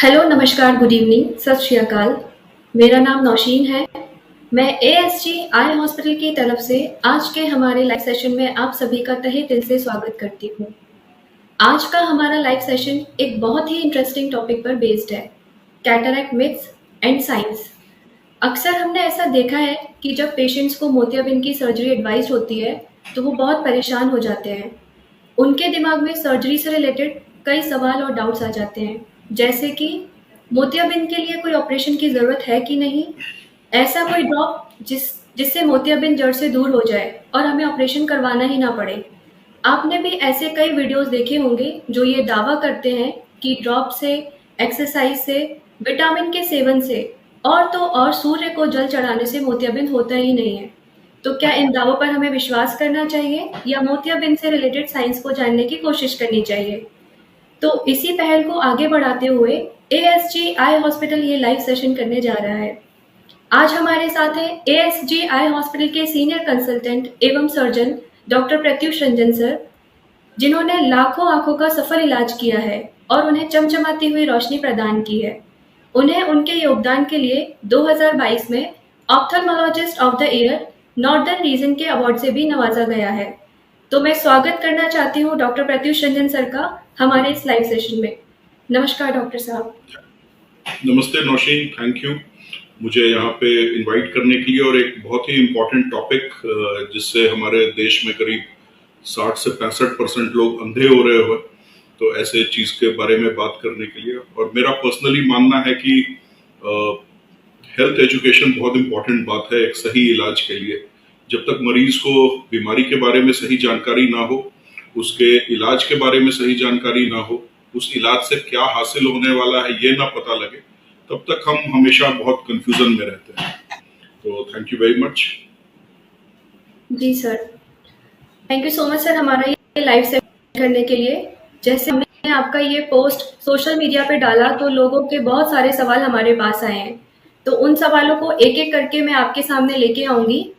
Hello, नमस्कार, good evening, सत श्री अकाल। मेरा नाम नौशीन है। मैं एएसजी आई हॉस्पिटल की तरफ से आज के हमारे लाइव सेशन में आप सभी का तहे दिल से स्वागत करती हूँ। आज का हमारा लाइव सेशन एक बहुत ही इंटरेस्टिंग टॉपिक पर बेस्ड है, कैटरैक्ट मिथ्स एंड साइंस। अक्सर हमने ऐसा देखा है कि जब पेशेंट्स को मोतियाबिंद की सर्जरी एडवाइज होती है तो वो बहुत परेशान हो जाते हैं। उनके दिमाग में सर्जरी से रिलेटेड कई सवाल और डाउट्स आ जाते हैं, जैसे कि मोतियाबिंद के लिए कोई ऑपरेशन की ज़रूरत है कि नहीं, ऐसा कोई ड्रॉप जिससे मोतियाबिंद जड़ से दूर हो जाए और हमें ऑपरेशन करवाना ही ना पड़े। आपने भी ऐसे कई वीडियोस देखे होंगे जो ये दावा करते हैं कि ड्रॉप से, एक्सरसाइज से, विटामिन के सेवन से और तो और सूर्य को जल चढ़ाने से मोतियाबिंद होता ही नहीं है। तो क्या इन दावों पर हमें विश्वास करना चाहिए या मोतियाबिंद से रिलेटेड साइंस को जानने की कोशिश करनी चाहिए? तो इसी पहल को आगे बढ़ाते हुए एएसजी आई हॉस्पिटल ये लाइव सेशन करने जा रहा है। आज हमारे साथ हैं एएसजी आई हॉस्पिटल के सीनियर कंसल्टेंट एवं surgeon doctor Pratyush Ranjan sir, जिन्होंने लाखों आंखों का सफल इलाज किया है और उन्हें चमचमाती हुई रोशनी प्रदान की है। उन्हें उनके योगदान के लिए 2022 में ophthalmologist of the year northern region के अवार्ड से भी नवाजा गया है। तो मैं स्वागत करना चाहती हूँ डॉक्टर प्रत्युष रंजन सर का हमारे इस लाइव सेशन में। नमस्कार डॉक्टर साहब। नमस्ते नौशीन, थैंक यू मुझे यहाँ पे इनवाइट करने के लिए और एक बहुत ही इम्पोर्टेंट टॉपिक जिससे हमारे देश में करीब 60 से 65% लोग अंधे हो रहे हो, तो ऐसे चीज के बारे में बात करने के लिए। और मेरा पर्सनली मानना है कि हेल्थ एजुकेशन बहुत इम्पोर्टेंट बात है एक सही इलाज के लिए। जब तक मरीज को बीमारी के बारे में सही जानकारी ना हो, उसके इलाज के बारे में सही जानकारी ना हो, उस इलाज से क्या हासिल होने वाला है ये ना पता लगे, तब तक हम हमेशा बहुत कंफ्यूजन में रहते हैं। तो थैंक यू वेरी मच। जी sir, thank you so much sir हमारा ये लाइव सेशन करने के लिए। जैसे हमने आपका ये पोस्ट सोशल मीडिया पे डाला तो लोगों के बहुत सारे सवाल हमारे पास आए हैं, तो उन सवालों को एक एक करके मैं आपके सामने लेके आऊंगी।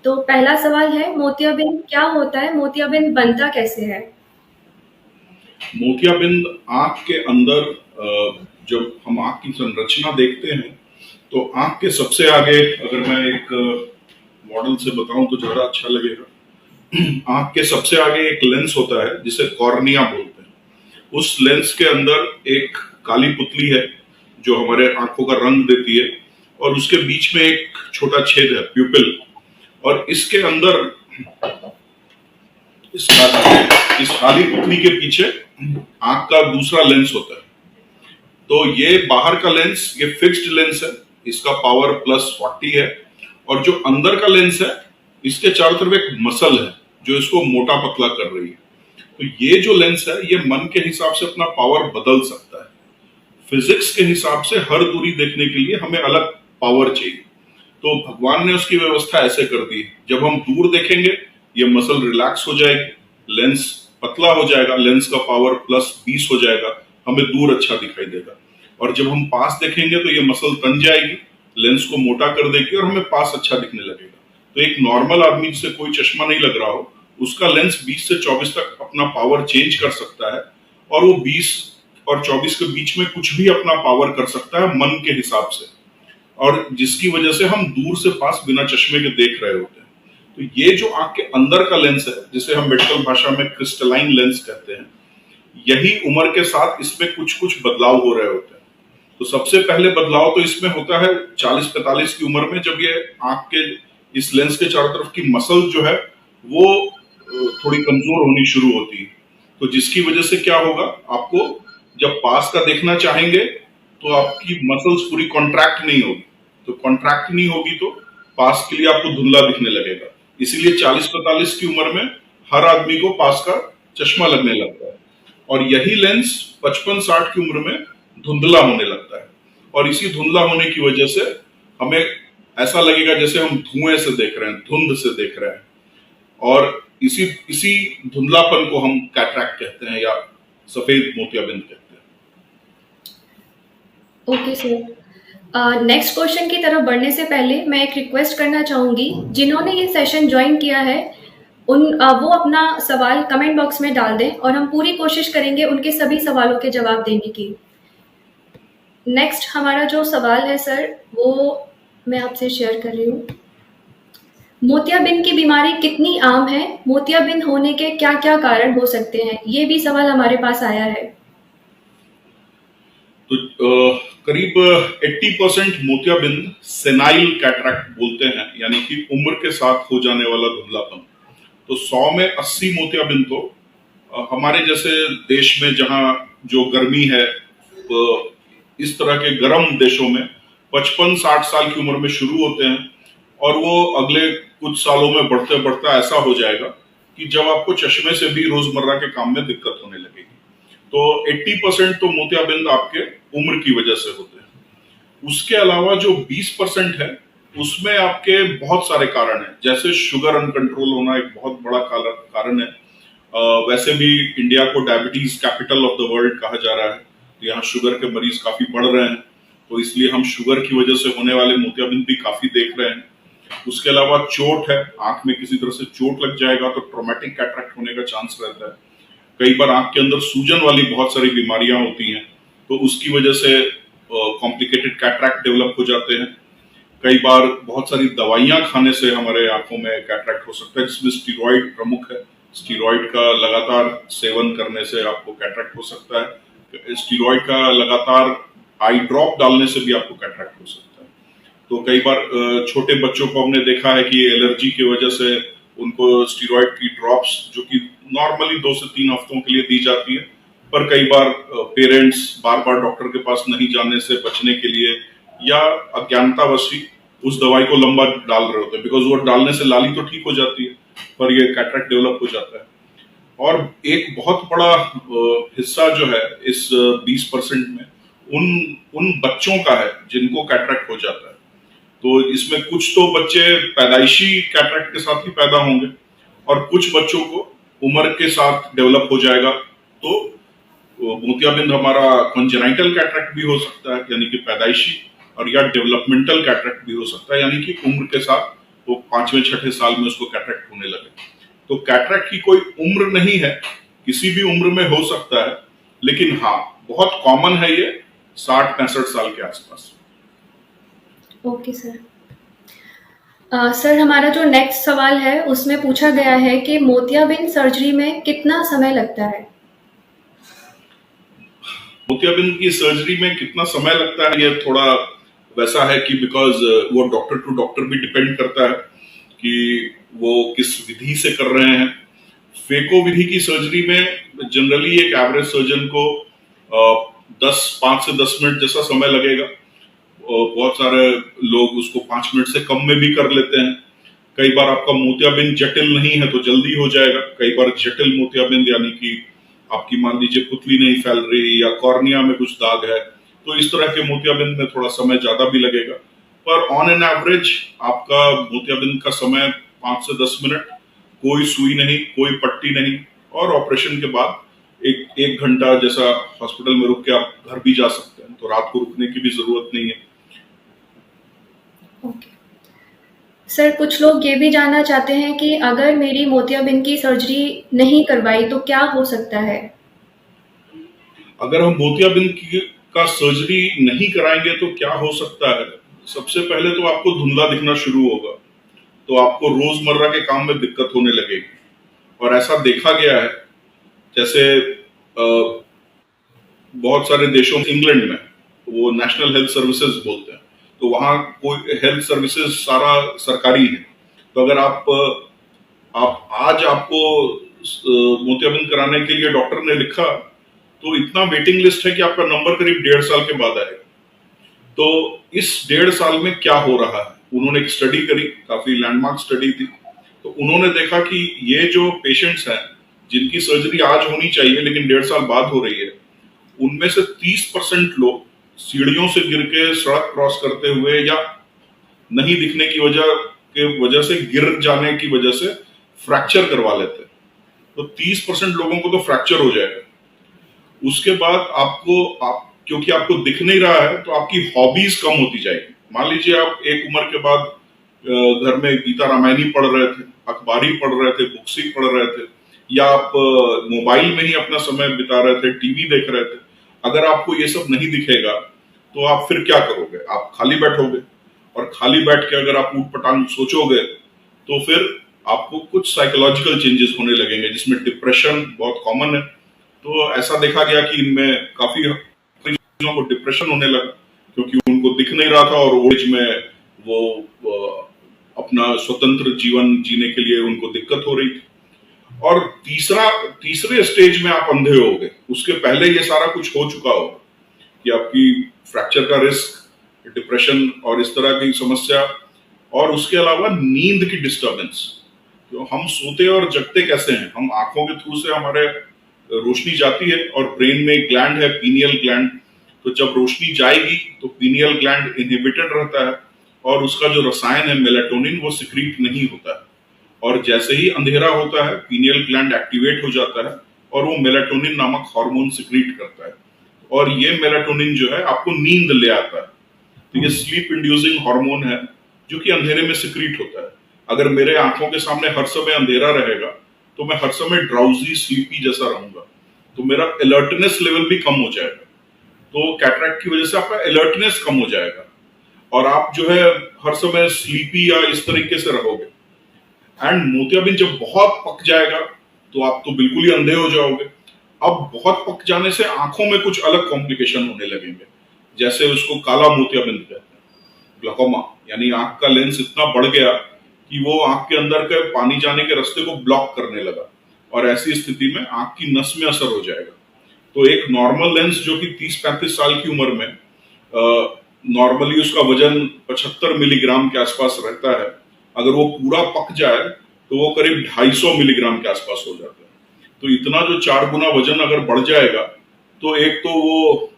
तो पहला सवाल है, मोतियाबिंद क्या होता है, मोतियाबिंद बनता कैसे है? मोतियाबिंद आंख के अंदर जब हम आंख की संरचना देखते हैं तो आंख के सबसे आगे, अगर मैं एक मॉडल से बताऊं तो ज्यादा अच्छा लगेगा। आंख के सबसे आगे एक लेंस होता है जिसे कॉर्निया बोलते हैं। उस लेंस के अंदर एक काली पुतली है जो हमारे आंखों का रंग देती है, और उसके बीच में एक छोटा छेद है, प्यूपिल। और इसके अंदर इस काली पुतली के पीछे आंख का दूसरा लेंस होता है। तो ये बाहर का लेंस, ये फिक्स्ड लेंस है, इसका पावर +40 है। और जो अंदर का लेंस है, इसके चारों तरफ एक मसल है जो इसको मोटा पतला कर रही है। तो ये जो लेंस है, ये मन के हिसाब से अपना पावर बदल सकता है। फिजिक्स के हिसाब से हर दूरी देखने के लिए हमें अलग पावर चाहिए, तो भगवान ने उसकी व्यवस्था ऐसे कर दी। जब हम दूर देखेंगे ये मसल रिलैक्स हो जाएगी, लेंस पतला हो जाएगा, लेंस का पावर +20 हो जाएगा, हमें दूर अच्छा दिखाई देगा। और जब हम पास देखेंगे तो ये मसल तन जाएगी, लेंस को मोटा कर देगी और हमें पास अच्छा दिखने लगेगा। तो एक नॉर्मल आदमी जिसे कोई चश्मा नहीं लग रहा हो, उसका लेंस 20 से 24 तक अपना पावर चेंज कर सकता है, और वो 20 और 24 के बीच में कुछ भी अपना पावर कर सकता है मन के हिसाब से, और जिसकी वजह से हम दूर से पास बिना चश्मे के देख रहे होते हैं। तो ये जो आंख के अंदर का लेंस है, जिसे हम मेडिकल भाषा में क्रिस्टलाइन लेंस कहते हैं, यही उम्र के साथ इसमें कुछ कुछ बदलाव हो रहे होते हैं। तो सबसे पहले बदलाव तो इसमें होता है 40-45 की उम्र में, जब ये आंख के इस लेंस के चारों तरफ की मसल जो है वो थोड़ी कमजोर होनी शुरू होती है। तो जिसकी वजह से क्या होगा, आपको जब पास का देखना चाहेंगे तो आपकी मसल्स पूरी कॉन्ट्रैक्ट नहीं होगी। तो कॉन्ट्रैक्ट नहीं होगी तो पास के लिए आपको धुंधला दिखने लगेगा। इसीलिए 40-45 की उम्र में हर आदमी को पास का चश्मा लगने लगता है, और यही लेंस 55-60 की उम्र में धुंधला होने लगता है। और इसी धुंधला होने की वजह से हमें ऐसा लगेगा जैसे हम धुएं से देख रहे हैं, धुंध से देख रहे हैं, और इसी धुंधलापन को हम कैटरैक्ट कहते हैं या सफेद मोतियाबिंद कहते हैं। ओके सर, नेक्स्ट क्वेश्चन की तरफ बढ़ने से पहले मैं एक रिक्वेस्ट करना चाहूंगी, जिन्होंने ये सेशन ज्वाइन किया है वो अपना सवाल कमेंट बॉक्स में डाल दें और हम पूरी कोशिश करेंगे उनके सभी सवालों के जवाब देने की। नेक्स्ट हमारा जो सवाल है सर, वो मैं आपसे शेयर कर रही हूँ। मोतियाबिंद की बीमारी कितनी आम है? मोतियाबिंद होने के क्या-क्या कारण हो सकते हैं? ये भी सवाल हमारे पास आया है। तो करीब 80% मोतियाबिंद सेनाइल कैटरैक्ट बोलते हैं, यानी कि उम्र के साथ हो जाने वाला धुंधलापन। तो 100 में 80 मोतियाबिंद तो हमारे जैसे देश में जहां जो गर्मी है, तो इस तरह के गर्म देशों में 55-60 साल की उम्र में शुरू होते हैं और वो अगले कुछ सालों में बढ़ते बढ़ते ऐसा हो जाएगा कि जब आपको चश्मे से भी रोजमर्रा के काम में दिक्कत होने लगेगी। तो 80% तो मोतियाबिंद आपके उम्र की वजह से होते हैं। उसके अलावा जो 20% है उसमें आपके बहुत सारे कारण हैं, जैसे शुगर अनकंट्रोल होना एक बहुत बड़ा कारण है। वैसे भी इंडिया को diabetes capital of the world कहा जा रहा है, तो यहाँ शुगर के मरीज काफी बढ़ रहे हैं, तो इसलिए हम शुगर की वजह से होने वाले मोतियाबिंद भी काफी देख रहे हैं। उसके अलावा चोट है, आंख में किसी तरह से चोट लग जाएगा तो ट्रोमेटिक कैटरैक्ट होने का चांस रहता है। कई बार आंख के अंदर सूजन वाली बहुत सारी बीमारियां होती हैं, तो उसकी वजह से कॉम्प्लिकेटेड कैटरैक्ट डेवलप हो जाते हैं। कई बार बहुत सारी दवाइयां खाने से हमारे आंखों में कैटरैक्ट हो सकता है, जिसमें स्टीरॉइड प्रमुख है। स्टीरॉइड का लगातार सेवन करने से आपको कैटरैक्ट हो सकता है। स्टीरॉइड का लगातार आई ड्रॉप डालने से भी आपको कैटरैक्ट हो सकता है। तो कई बार छोटे बच्चों को हमने देखा है कि एलर्जी की वजह से उनको स्टीरॉइड की ड्रॉप्स, जो कि नॉर्मली 2 से 3 हफ्तों के लिए दी जाती है, पर कई बार पेरेंट्स बार बार डॉक्टर के पास नहीं जाने से बचने के लिए या अज्ञानतावश उस दवाई को लंबा डाल रहे होते हैं, बिकॉज वो डालने से लाली तो ठीक हो जाती है पर ये कैटरैक्ट डेवलप हो जाता है। और एक बहुत बड़ा हिस्सा जो है इस 20% में उन उन बच्चों का है जिनको कैटरैक्ट हो जाता है। तो इसमें कुछ तो बच्चे पैदाइशी कैटरैक्ट के साथ ही पैदा होंगे और कुछ बच्चों को उम्र के साथ डेवलप हो जाएगा। तो मोतियाबिंद हमारा कंजेनाइटल कैटरैक्ट भी हो सकता है, यानी कि पैदाइशी, और या डेवलपमेंटल कैटरैक्ट भी हो सकता है, यानी कि उम्र के साथ वो 5वें-6ठे साल में उसको कैटरैक्ट होने लगे। तो कैटरैक्ट की कोई उम्र नहीं है, किसी भी उम्र में हो सकता है, लेकिन हाँ बहुत कॉमन है ये 60-65 साल के आसपास। Okay sir. सर हमारा जो नेक्स्ट सवाल है उसमें पूछा गया है कि मोतियाबिंद सर्जरी में कितना समय लगता है? मोतियाबिंद की सर्जरी में कितना समय लगता है, ये थोड़ा वैसा है कि बिकॉज वो डॉक्टर टू डॉक्टर भी डिपेंड करता है कि वो किस विधि से कर रहे हैं। फेको विधि की सर्जरी में जनरली एक एवरेज सर्जन को 5 से 10 मिनट जैसा समय लगेगा। बहुत सारे लोग उसको 5 मिनट से कम में भी कर लेते हैं। कई बार आपका मोतियाबिंद जटिल नहीं है तो जल्दी हो जाएगा। कई बार जटिल मोतियाबिंद, यानी कि आपकी मान लीजिए पुतली नहीं फैल रही या कॉर्निया में कुछ दाग है, तो इस तरह के मोतियाबिंद में थोड़ा समय ज्यादा भी लगेगा। पर ऑन एन एवरेज आपका मोतियाबिंद का समय 5 से 10 मिनट, कोई सुई नहीं, कोई पट्टी नहीं, और ऑपरेशन के बाद एक घंटा जैसा हॉस्पिटल में रुक के आप घर भी जा सकते हैं, तो रात को रुकने की भी जरूरत नहीं है। ओके सर, कुछ लोग ये भी जानना चाहते हैं कि अगर मेरी मोतियाबिंद की सर्जरी नहीं करवाई तो क्या हो सकता है? अगर हम मोतियाबिंद का सर्जरी नहीं कराएंगे तो क्या हो सकता है? सबसे पहले तो आपको धुंधला दिखना शुरू होगा, तो आपको रोजमर्रा के काम में दिक्कत होने लगेगी। और ऐसा देखा गया है, जैसे बहुत सारे देशों में, इंग्लैंड में वो नेशनल हेल्थ सर्विसेज बोलते हैं, तो वहां कोई हेल्थ सर्विसेज सारा सरकारी है। तो अगर आप आज आपको मोतियाबिंद कराने के लिए डॉक्टर ने लिखा, तो इतना वेटिंग लिस्ट है कि आपका नंबर करीब 1.5 साल के बाद आएगा। तो इस 1.5 साल में क्या हो रहा है, उन्होंने एक स्टडी करी, काफी लैंडमार्क स्टडी थी। तो उन्होंने देखा कि ये जो पेशेंट्स हैं जिनकी सर्जरी आज होनी चाहिए लेकिन 1.5 साल बाद हो रही है, उनमें से 30% लोग सीढ़ियों से गिर के सड़क क्रॉस करते हुए या नहीं दिखने की वजह से गिर जाने की वजह से फ्रैक्चर करवा लेते हैं। तो 30% लोगों को तो फ्रैक्चर हो जाएगा। उसके बाद क्योंकि आपको दिख नहीं रहा है तो आपकी हॉबीज कम होती जाएगी। मान लीजिए आप एक उम्र के बाद घर में गीता रामायण ही पढ़ रहे थे, अखबार ही पढ़ रहे थे, बुक्स ही पढ़ रहे थे, या आप मोबाइल में ही अपना समय बिता रहे थे, टीवी देख रहे थे। अगर आपको ये सब नहीं दिखेगा तो आप फिर क्या करोगे? आप खाली बैठोगे, और खाली बैठ के अगर आप ऊट पटांग सोचोगे तो फिर आपको कुछ साइकोलॉजिकल चेंजेस होने लगेंगे, जिसमें डिप्रेशन बहुत कॉमन है। तो ऐसा देखा गया कि इनमें काफी को डिप्रेशन होने लगा, क्योंकि उनको दिख नहीं रहा था, और ओल्ड एज में वो अपना स्वतंत्र जीवन जीने के लिए उनको दिक्कत हो रही थी। और तीसरे स्टेज में आप अंधे हो गए, उसके पहले ये सारा कुछ हो चुका होगा कि आपकी फ्रैक्चर का रिस्क, डिप्रेशन और इस तरह की समस्या, और उसके अलावा नींद की डिस्टर्बेंस। तो हम सोते और जगते कैसे हैं? हम आंखों के थ्रू से हमारे रोशनी जाती है, और ब्रेन में एक ग्लैंड है, पीनियल ग्लैंड। तो जब रोशनी जाएगी तो पीनियल ग्लैंड इनहिबिटेड रहता है, और उसका जो रसायन है मेलाटोनिन, वो सिक्रीट नहीं होता है। और जैसे ही अंधेरा होता है, पीनियल ग्लैंड एक्टिवेट हो जाता है, और वो मेलाटोनिन नामक हार्मोन सिक्रीट करता है, और ये मेलाटोनिन जो है आपको नींद ले आता है। तो ये स्लीप इंड्यूसिंग हार्मोन है, जो कि अंधेरे में सिक्रीट होता है। अगर मेरे आंखों के सामने हर समय अंधेरा रहेगा तो मैं हर समय ड्राउजी, स्लीपी जैसा रहूंगा, तो मेरा अलर्टनेस लेवल भी कम हो जाएगा। तो कैटरैक्ट की वजह से आपका अलर्टनेस कम हो जाएगा, और आप जो है हर समय स्लीपी या इस तरीके से रहोगे। एंड मोतियाबिंद जब बहुत पक जाएगा तो आप तो बिल्कुल ही अंधे हो जाओगे। अब बहुत पक जाने से आंखों में कुछ अलग कॉम्प्लिकेशन होने लगेंगे, जैसे उसको काला मोतियाबिंद कहते हैं, ग्लाकोमा, यानी आंख का लेंस इतना बढ़ गया कि वो आंख के अंदर के पानी जाने के रास्ते को ब्लॉक करने लगा, और ऐसी स्थिति में आंख की नस में असर हो जाएगा। तो एक नॉर्मल लेंस जो कि 30-35 साल की उम्र में नॉर्मली उसका वजन 75 मिलीग्राम के आसपास रहता है, अगर वो पूरा पक जाए तो वो करीब 250 मिलीग्राम के आसपास हो जाता है। तो इतना जो 4 गुना वजन अगर बढ़ जाएगा, तो एक तो वो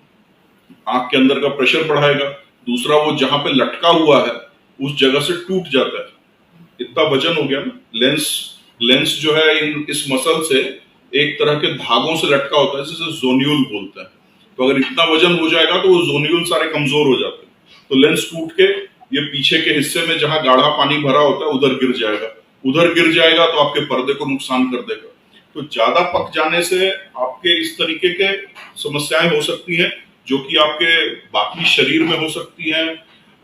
आंख के अंदर का प्रेशर बढ़ाएगा, दूसरा वो जहां पे लटका हुआ है उस जगह से टूट जाता है। इतना वजन हो गया ना। लेंस जो है इस मसल से एक तरह के धागों से लटका होता है, जिसे जोन्यूल बोलते हैं। तो अगर इतना वजन हो जाएगा तो वो जोन्यूल सारे कमजोर हो जाते हैं, तो लेंस टूट के ये पीछे के हिस्से में जहां गाढ़ा पानी भरा होता है उधर गिर जाएगा। उधर गिर जाएगा तो आपके पर्दे को नुकसान कर देगा। तो ज्यादा पक जाने से आपके इस तरीके के समस्याएं हो सकती हैं, जो कि आपके बाकी शरीर में हो सकती हैं,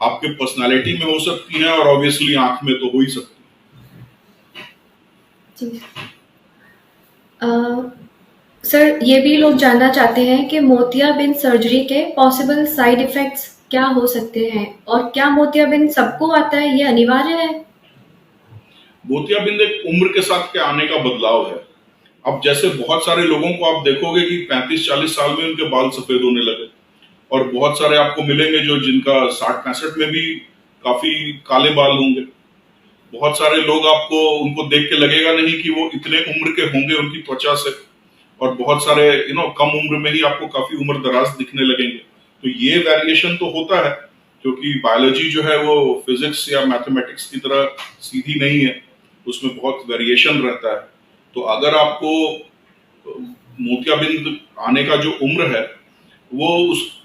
आपके पर्सनालिटी में हो सकती हैं, और ऑब्वियसली आंख में तो हो ही सकती है। जी। सर, ये भी लोग जानना चाहते हैं कि मोतियाबिंद सर्जरी के पॉसिबल साइड इफेक्ट्स क्या हो सकते हैं, और क्या मोतियाबिंद सबको आता है, ये अनिवार्य है? मोतियाबिंद एक उम्र के साथ के आने का बदलाव है। अब जैसे बहुत सारे लोगों को आप देखोगे कि 35-40 साल में उनके बाल सफेद होने लगे, और बहुत सारे आपको मिलेंगे जो जिनका 60-65 में भी काफी काले बाल होंगे। बहुत सारे लोग आपको उनको देख के लगेगा नहीं कि वो इतने उम्र के होंगे उनकी त्वचा से, और बहुत सारे कम उम्र में ही आपको काफी उम्र दराज दिखने लगेंगे। तो ये वेरिएशन तो होता है, क्योंकि बायोलॉजी जो है वो फिजिक्स या मैथमेटिक्स की तरह सीधी नहीं है, उसमें बहुत वेरिएशन रहता है। तो अगर आपको मोतियाबिंद आने का जो उम्र है वो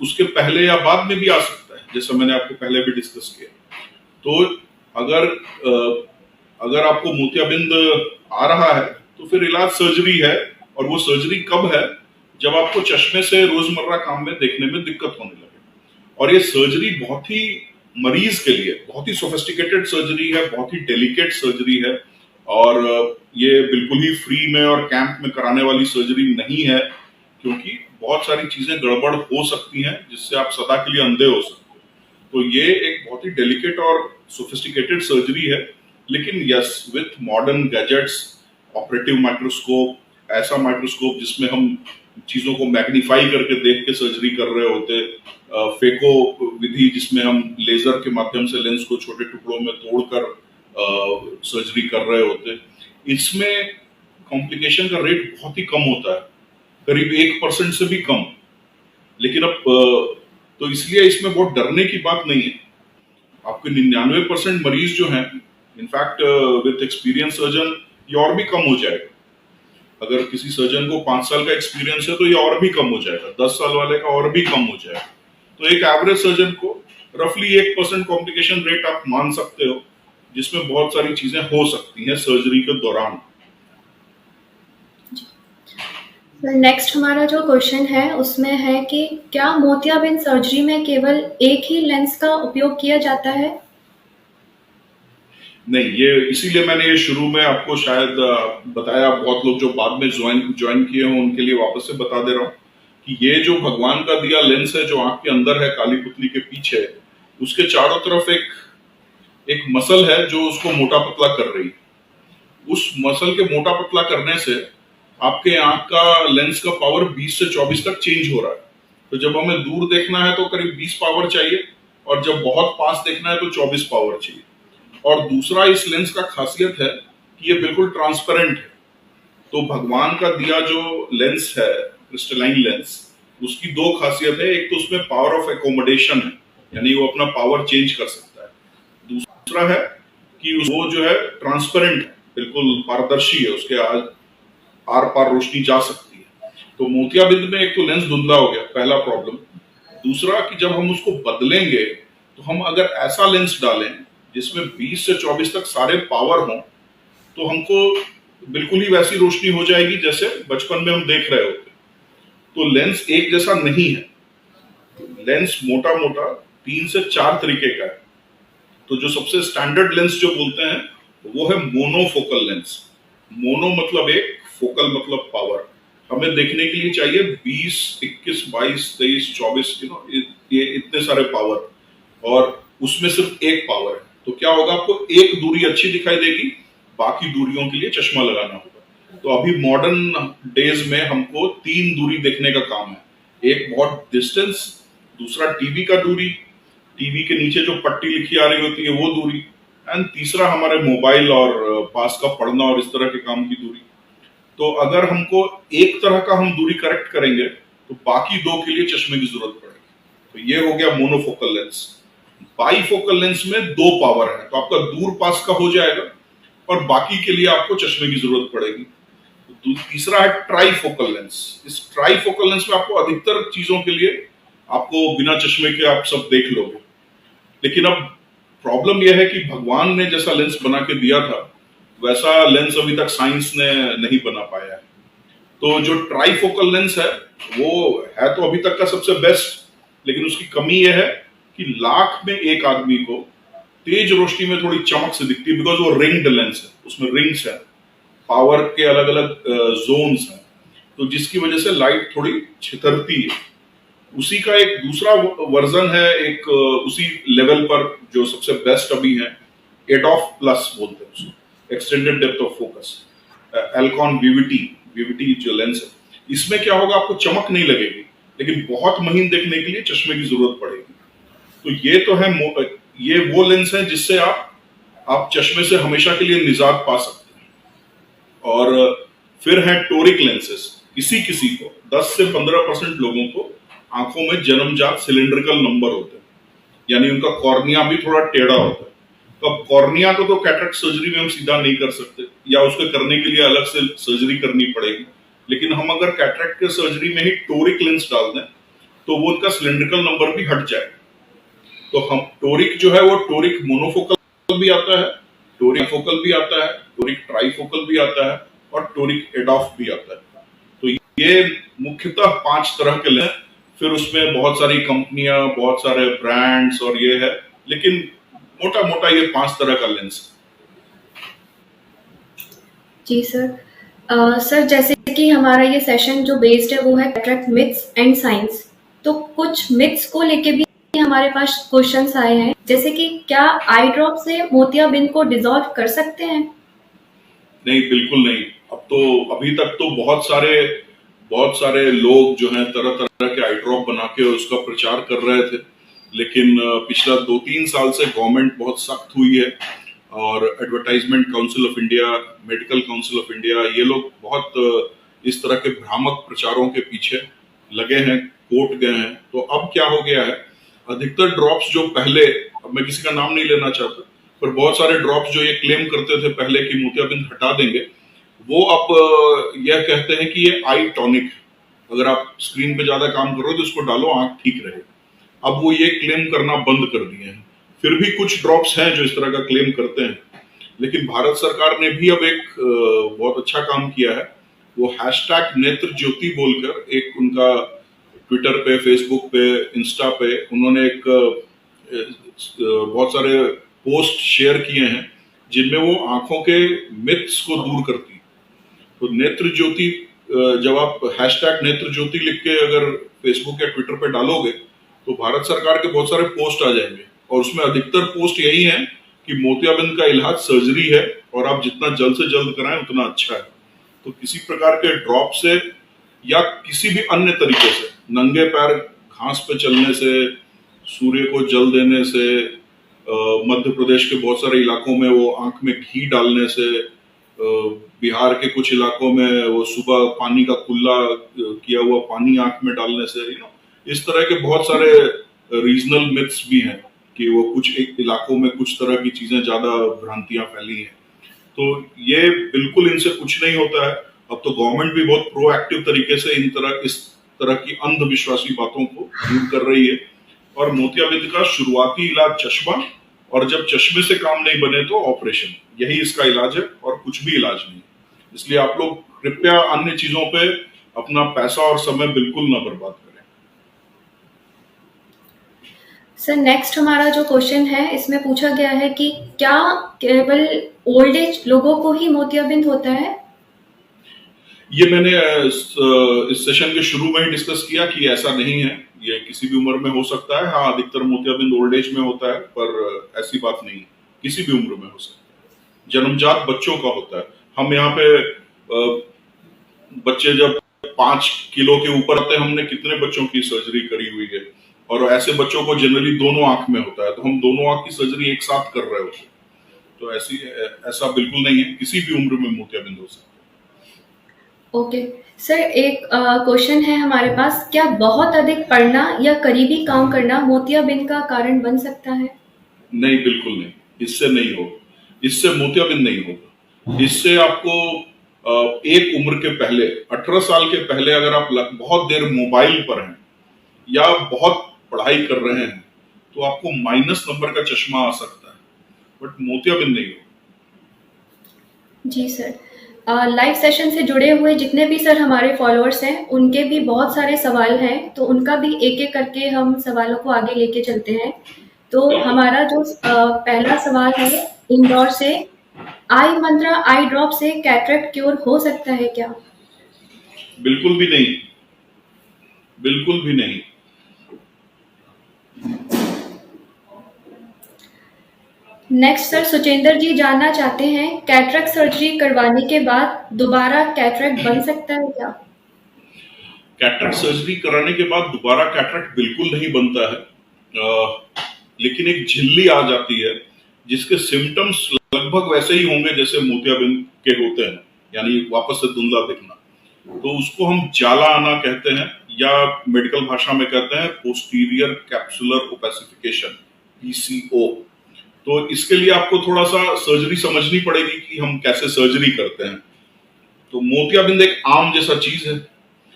उसके पहले या बाद में भी आ सकता है, जैसा मैंने आपको पहले भी डिस्कस किया। तो अगर आपको मोतियाबिंद आ रहा है तो फिर इलाज सर्जरी है, और वो सर्जरी कब है? जब आपको चश्मे से रोजमर्रा काम में देखने में दिक्कत होने लगे। और ये सर्जरी बहुत ही मरीज के लिए बहुत ही सोफिस्टिकेटेड सर्जरी है, बहुत ही डेलिकेट सर्जरी है, और ये बिल्कुल ही फ्री में और कैंप में कराने वाली सर्जरी नहीं है, क्योंकि बहुत सारी चीजें गड़बड़ हो सकती हैं जिससे आप सदा के लिए अंधे हो सकते हो। तो ये एक बहुत ही डेलिकेट और सोफिस्टिकेटेड सर्जरी है, लेकिन yes, with modern gadgets, operative microscope, ऐसा माइक्रोस्कोप जिसमें हम चीजों को मैग्नीफाई करके देख के सर्जरी कर रहे होते, फेको विधि जिसमें हम लेजर के माध्यम से लेंस को छोटे टुकड़ों में तोड़कर सर्जरी कर रहे होते, इसमें कॉम्प्लिकेशन का रेट बहुत ही कम होता है, करीब 1% से भी कम। लेकिन अब तो इसलिए इसमें बहुत डरने की बात नहीं है। आपके 99% मरीज जो हैं, इनफैक्ट विद एक्सपीरियंस सर्जन ये और भी कम हो जाएगा। अगर किसी सर्जन को 5 साल का एक्सपीरियंस है तो ये और भी कम हो जाएगा, 10 साल वाले का और भी कम हो जाएगा। तो एक एवरेज सर्जन को रफली 1% कॉम्प्लिकेशन रेट आप मान सकते हो, जिसमें बहुत सारी चीजें हो सकती हैं सर्जरी के दौरान। सर नेक्स्ट हमारा जो क्वेश्चन है उसमें है कि क्या मोतियाबिंद सर्जरी में केवल एक ही लेंस का उपयोग किया जाता है? नहीं, ये इसीलिए मैंने ये शुरू में आपको शायद बताया, बहुत लोग जो बाद में ज्वाइन किए हों उनके लिए वापस से बता दे रहा हूँ कि ये जो भगवान का दिया लेंस है जो आंख के अंदर है, काली पुतली के पीछे, उसके चारों तरफ एक एक मसल है जो उसको मोटा पतला कर रही है। उस मसल के मोटा पतला करने से आपके आंख का लेंस का पावर 20 से 24 तक चेंज हो रहा है। तो जब हमें दूर देखना है तो करीब 20 पावर चाहिए, और जब बहुत पास देखना है तो 24 पावर चाहिए। और दूसरा इस लेंस का खासियत है कि ये बिल्कुल ट्रांसपेरेंट है। तो भगवान का दिया जो लेंस है, क्रिस्टलाइन लेंस, उसकी दो खासियत है। एक तो उसमें पावर ऑफ एकोमोडेशन है, यानी वो अपना पावर चेंज कर सकता है। दूसरा है कि वो जो है ट्रांसपेरेंट है, बिल्कुल पारदर्शी है, उसके आर पार रोशनी जा सकती है। तो मोतियाबिंद में एक तो लेंस धुंधला हो गया, पहला प्रॉब्लम। दूसरा कि जब हम उसको बदलेंगे तो हम अगर ऐसा लेंस डालें जिसमें 20 से 24 तक सारे पावर हों, तो हमको बिल्कुल ही वैसी रोशनी हो जाएगी जैसे बचपन में हम देख रहे होते। तो लेंस एक जैसा नहीं है, लेंस मोटा मोटा 3 से 4 तरीके का है। तो जो सबसे स्टैंडर्ड लेंस जो बोलते हैं वो है मोनोफोकल लेंस। मोनो मतलब एक, फोकल मतलब पावर। हमें देखने के लिए चाहिए 20, 21, 22, 23, 24, ये इतने सारे पावर, और उसमें सिर्फ एक पावर है। तो क्या होगा, आपको एक दूरी अच्छी दिखाई देगी, बाकी दूरियों के लिए चश्मा लगाना होगा। तो अभी मॉडर्न डेज में हमको 3 दूरी देखने का काम है। एक बहुत डिस्टेंस, दूसरा टीवी का दूरी, टीवी के नीचे जो पट्टी लिखी आ रही होती है वो दूरी, एंड तीसरा हमारे मोबाइल और पास का पढ़ना और इस तरह के काम की दूरी। तो अगर हमको एक तरह का हम दूरी करेक्ट करेंगे तो बाकी दो के लिए चश्मे की जरूरत पड़ेगी। तो ये हो गया मोनोफोकल लेंस। बाईफोकल लेंस में 2 पावर है, तो आपका दूर पास का हो जाएगा और बाकी के लिए आपको चश्मे की जरूरत पड़ेगी। तो तीसरा है ट्राईफोकल लेंस। इस ट्राईफोकल लेंस में आपको अधिकतर चीजों के लिए आपको बिना चश्मे के आप सब देख लोगे। लेकिन अब प्रॉब्लम यह है कि भगवान ने जैसा लेंस बना के दिया था वैसा लेंस अभी तक साइंस ने नहीं बना पाया है। तो जो ट्राईफोकल लेंस है वो है तो अभी तक का सबसे बेस्ट, लेकिन उसकी कमी यह है कि लाख में एक आदमी को तेज रोशनी में थोड़ी चमक से दिखती है, बिकॉज वो रिंग्ड लेंस है, उसमें रिंग्स है, पावर के अलग अलग जोन्स हैं, तो जिसकी वजह से लाइट थोड़ी छितरती है। उसी का एक दूसरा वर्जन है, एक उसी लेवल पर जो सबसे बेस्ट अभी है, एडॉफ प्लस बोलते हैं उसको, extended depth of focus, Alcon VVT जो लेंस है। इसमें क्या होगा, आपको चमक नहीं लगेगी, लेकिन बहुत महीन देखने के लिए चश्मे की जरूरत पड़ेगी। तो ये तो है, ये वो लेंस है जिससे आप चश्मे से हमेशा के लिए निजात पा सकते हैं। और फिर है टोरिक लेंसेस। किसी किसी को 10 से 15% लोगों को आंखों में जन्मजात सिलिंड्रिकल नंबर होते हैं, यानी उनका कॉर्निया भी थोड़ा टेढ़ा होता है। तो अब कॉर्निया को तो कैटरेक्ट सर्जरी में हम सीधा नहीं कर सकते, या उसके करने के लिए अलग से सर्जरी करनी पड़ेगी। लेकिन हम अगर कैटरेक्ट के सर्जरी में ही टोरिक लेंस डाल दें तो वो उनका सिलिंड्रिकल नंबर भी हट जाए। तो हम टोरिक जो है वो टोरिक मोनोफोकल भी आता है, टोरिक फोकल भी आता है, टोरिक ट्राईफोकल भी आता है, और टोरिक एडॉफ भी आता है। तो ये मुख्यतः 5 तरह के लेंस। फिर उसमें बहुत सारी कंपनियां, बहुत सारे ब्रांड्स और ये है, लेकिन मोटा मोटा ये 5 तरह का लेंस है। जी सर। सर जैसे कि हमारा ये सेशन जो बेस्ड है वो है कैटरेक्ट मिथ्स एंड साइंस, तो कुछ मिथ्स को लेके भी हमारे पास क्वेश्चंस आए हैं, जैसे कि क्या आई ड्रॉप से मोतियाबिंद को डिसॉल्व कर सकते हैं? नहीं, बिल्कुल नहीं। अभी तक तो बहुत सारे लोग जो हैं तरह तरह के आई ड्रॉप बना के उसका प्रचार कर रहे थे, लेकिन पिछला 2-3 साल से गवर्नमेंट बहुत सख्त हुई है, और advertisement council of India, medical council of India, ये लोग बहुत इस तरह के भ्रामक प्रचारों के पीछे लगे हैं, कोर्ट गए हैं। तो अब क्या हो गया है, अधिकतर ड्रॉप्स जो पहले, अब मैं किसी का नाम नहीं लेना चाहता, पर बहुत सारे ड्रॉप्स जो ये क्लेम करते थे पहले कि मोतियाबिंद हटा देंगे, वो अब यह कहते हैं कि ये आई टॉनिक है, अगर आप स्क्रीन पे ज्यादा काम करो तो इसको डालो, आंख ठीक रहे। अब वो ये क्लेम करना बंद कर दिए हैं। फिर भी कुछ ड्रॉप्स हैं जो इस तरह का क्लेम करते हैं, लेकिन भारत सरकार ने भी अब एक बहुत अच्छा काम किया है। वो हैशटैग नेत्र ज्योति बोलकर एक उनका ट्विटर पे, फेसबुक पे, इंस्टा पे उन्होंने एक बहुत सारे पोस्ट शेयर किए हैं जिनमें वो आंखों के मिथ्स को दूर करती है। तो नेत्र ज्योति, जब आप हैशटैग नेत्र ज्योति लिख के अगर फेसबुक या ट्विटर पे डालोगे तो भारत सरकार के बहुत सारे पोस्ट आ जाएंगे और उसमें अधिकतर पोस्ट यही है कि मोतियाबिंद का इलाज सर्जरी है और आप जितना जल्द से जल्द कराएं उतना अच्छा है। तो किसी प्रकार के ड्रॉप से या किसी भी अन्य तरीके से, नंगे पैर घास पे चलने से, सूर्य को जल देने से, मध्य प्रदेश के बहुत सारे इलाकों में वो आंख में घी डालने से, बिहार के कुछ इलाकों में वो सुबह पानी का कुल्ला किया हुआ पानी आंख में डालने से, इस तरह के बहुत सारे रीजनल मिथ्स भी हैं कि वो कुछ एक इलाकों में कुछ तरह की चीजें ज्यादा भ्रांतियां फैली हैं। तो ये बिल्कुल इनसे कुछ नहीं होता है। अब तो गवर्नमेंट भी बहुत प्रोएक्टिव तरीके से इस तरह की अंधविश्वासी बातों को दूर कर रही है और मोतियाबिंद का शुरुआती इलाज चश्मा, और जब चश्मे से काम नहीं बने तो ऑपरेशन, यही इसका इलाज है और कुछ भी इलाज नहीं। इसलिए आप लोग कृपया अन्य चीजों पे अपना पैसा और समय बिल्कुल ना बर्बाद करें। सर, नेक्स्ट हमारा जो क्वेश्चन है इसमें पूछा गया है कि क्या केवल ओल्ड एज लोगों को ही मोतियाबिंद होता है? ये मैंने इस सेशन के शुरू में ही डिस्कस किया कि ऐसा नहीं है, ये किसी भी उम्र में हो सकता है। हाँ, अधिकतर मोतियाबिंद ओल्ड एज में होता है, पर ऐसी बात नहीं है, किसी भी उम्र में हो सकता है। जन्मजात बच्चों का होता है। हम यहाँ पे बच्चे जब 5 किलो के ऊपर आते हैं, हमने कितने बच्चों की सर्जरी करी हुई है, और ऐसे बच्चों को जनरली दोनों आंख में होता है, तो हम दोनों आंख की सर्जरी एक साथ कर रहे होते हैं। तो ऐसा बिल्कुल नहीं है, किसी भी उम्र में मोतियाबिंद हो सकता है। ओके सर, एक क्वेश्चन है हमारे पास, क्या बहुत अधिक पढ़ना या करीबी काम करना मोतियाबिंद का कारण बन सकता है? नहीं, बिल्कुल नहीं, इससे नहीं होगा, इससे मोतियाबिंद नहीं होगा। इससे आपको एक उम्र के पहले, 18 साल के पहले अगर आप बहुत देर मोबाइल पर हैं या बहुत पढ़ाई कर रहे हैं तो आपको माइनस नंबर का चश्मा आ सकता है, बट मोतियाबिंद नहीं होगा। जी सर, लाइव सेशन से जुड़े हुए जितने भी सर हमारे फॉलोअर्स हैं उनके भी बहुत सारे सवाल हैं, तो उनका भी एक एक करके हम सवालों को आगे लेके चलते हैं। तो हमारा जो पहला सवाल है इंदौर से, आई मंत्रा आई ड्रॉप से कैटरेक्ट क्योर हो सकता है क्या? बिल्कुल भी नहीं, बिल्कुल भी नहीं। नेक्स्ट सर, सुचेंद्र जी जानना चाहते हैं, कैटरेक्ट सर्जरी करवाने के बाद दोबारा कैटरेक्ट बन सकता है क्या? कैटरेक्ट सर्जरी कराने के बाद दोबारा कैटरेक्ट बिल्कुल नहीं बनता है, लेकिन एक झिल्ली आ जाती है जिसके सिम्टम्स लगभग वैसे ही होंगे जैसे मोतियाबिंद के होते हैं, यानी वापस से धुंधला दिखना। तो उसको हम जाला आना कहते हैं, या मेडिकल भाषा में कहते हैं पोस्टीरियर कैप्सुलर ओपेसिफिकेशन, PCO। तो इसके लिए आपको थोड़ा सा सर्जरी समझनी पड़ेगी कि हम कैसे सर्जरी करते हैं। तो मोतियाबिंद एक आम जैसा चीज है,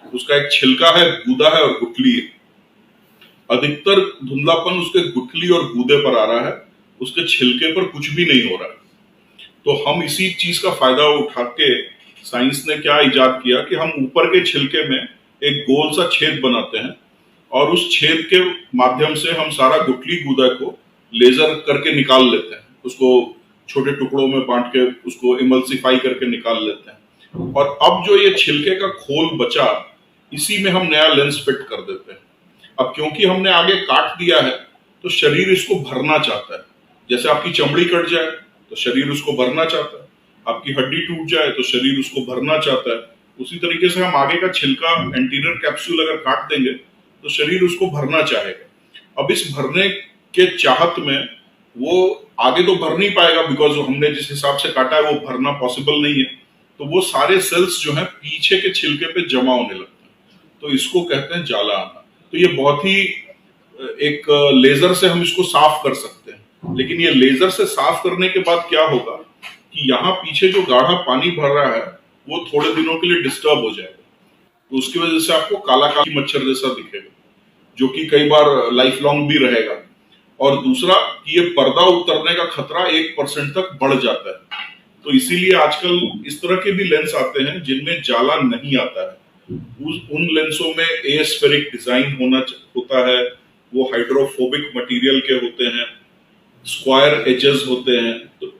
उसका एक छिलका है, गूदा है और गुठली है। अधिकतर धुंधलापन उसके गुठली और गूदे पर आ रहा है, उसके छिलके पर कुछ भी नहीं हो रहा है। तो हम इसी चीज का फायदा उठा के साइंस ने क्या इजाद किया कि हम ऊपर के छिलके में एक गोल सा छेद बनाते हैं और उस छेद के माध्यम से हम सारा गुठली गूदा को लेजर करके निकाल लेते हैं, उसको छोटे टुकड़ों में बांट के उसको इमल्सिफाई करके निकाल लेते हैं। और अब जो ये छिलके का खोल बचा, इसी में हम नया लेंस फिट कर देते हैं। अब क्योंकि हमने आगे काट दिया है तो शरीर इसको भरना चाहता है। जैसे आपकी चमड़ी कट जाए तो शरीर उसको भरना चाहता है, आपकी हड्डी टूट जाए तो शरीर उसको भरना चाहता है। उसी तरीके से हम आगे का छिलका, एंटीरियर कैप्सूल अगर काट देंगे तो शरीर उसको भरना चाहेगा। अब इस भरने के चाहत में वो आगे तो भर नहीं पाएगा, बिकॉज हमने जिस हिसाब से काटा है वो भरना पॉसिबल नहीं है। तो वो सारे सेल्स जो है पीछे के छिलके पे जमा होने लगते हैं, तो इसको कहते हैं जाला आना। तो ये बहुत ही एक लेजर से हम इसको साफ कर सकते हैं, लेकिन ये लेजर से साफ करने के बाद क्या होगा कि यहाँ पीछे जो गाढ़ा पानी भर रहा है वो थोड़े दिनों के लिए डिस्टर्ब हो जाएगा। तो उसकी वजह से आपको काला काला मच्छर जैसा दिखेगा, जो कि कई बार लाइफ लॉन्ग भी रहेगा। और दूसरा कि ये पर्दा उतरने का खतरा 1% तक बढ़ जाता है। तो इसीलिए आजकल इस तरह के भी लेंस आते हैं जिनमें जाला नहीं आता है। उन लेंसों में एस्फेरिक डिजाइन होता है, वो हाइड्रोफोबिक मटेरियल के होते हैं, स्क्वायर एजेस होते हैं। तो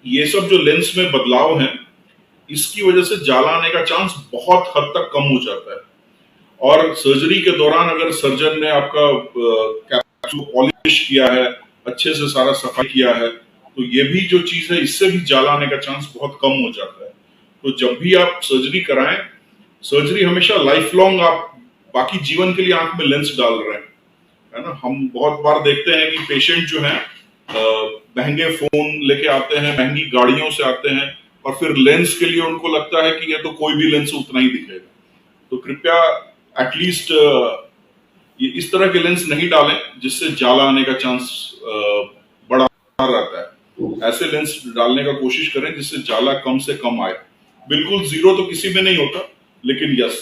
ये सब जो लेंस में बदलाव हैं, इसकी वजह से जाला आने का चांस बहुत हद तक कम हो जाता है। और सर्जरी के दौरान अगर सर्जन ने आपका कैप्सूल पॉलिश किया है, अच्छे से सारा सफाई किया है, तो ये भी जो चीज है, इससे भी जाला आने का चांस बहुत कम हो जाता है। तो जब भी आप सर्जरी कराएं, सर्जरी हमेशा लाइफ लॉन्ग, आप बाकी जीवन के लिए आंख में लेंस डाल रहे हैं, है ना। हम बहुत बार देखते हैं कि पेशेंट जो है महंगे फोन लेके आते हैं, महंगी गाड़ियों से आते हैं, और फिर लेंस के लिए उनको लगता है कि ये तो कोई भी लेंस उतना ही दिखेगा। तो कृपया एटलीस्ट ये इस तरह के लेंस नहीं डालें जिससे जाला आने का चांस बड़ा रहता है। ऐसे लेंस डालने का कोशिश करें जिससे जाला कम से कम आए। बिल्कुल जीरो तो किसी में नहीं होता, लेकिन यस,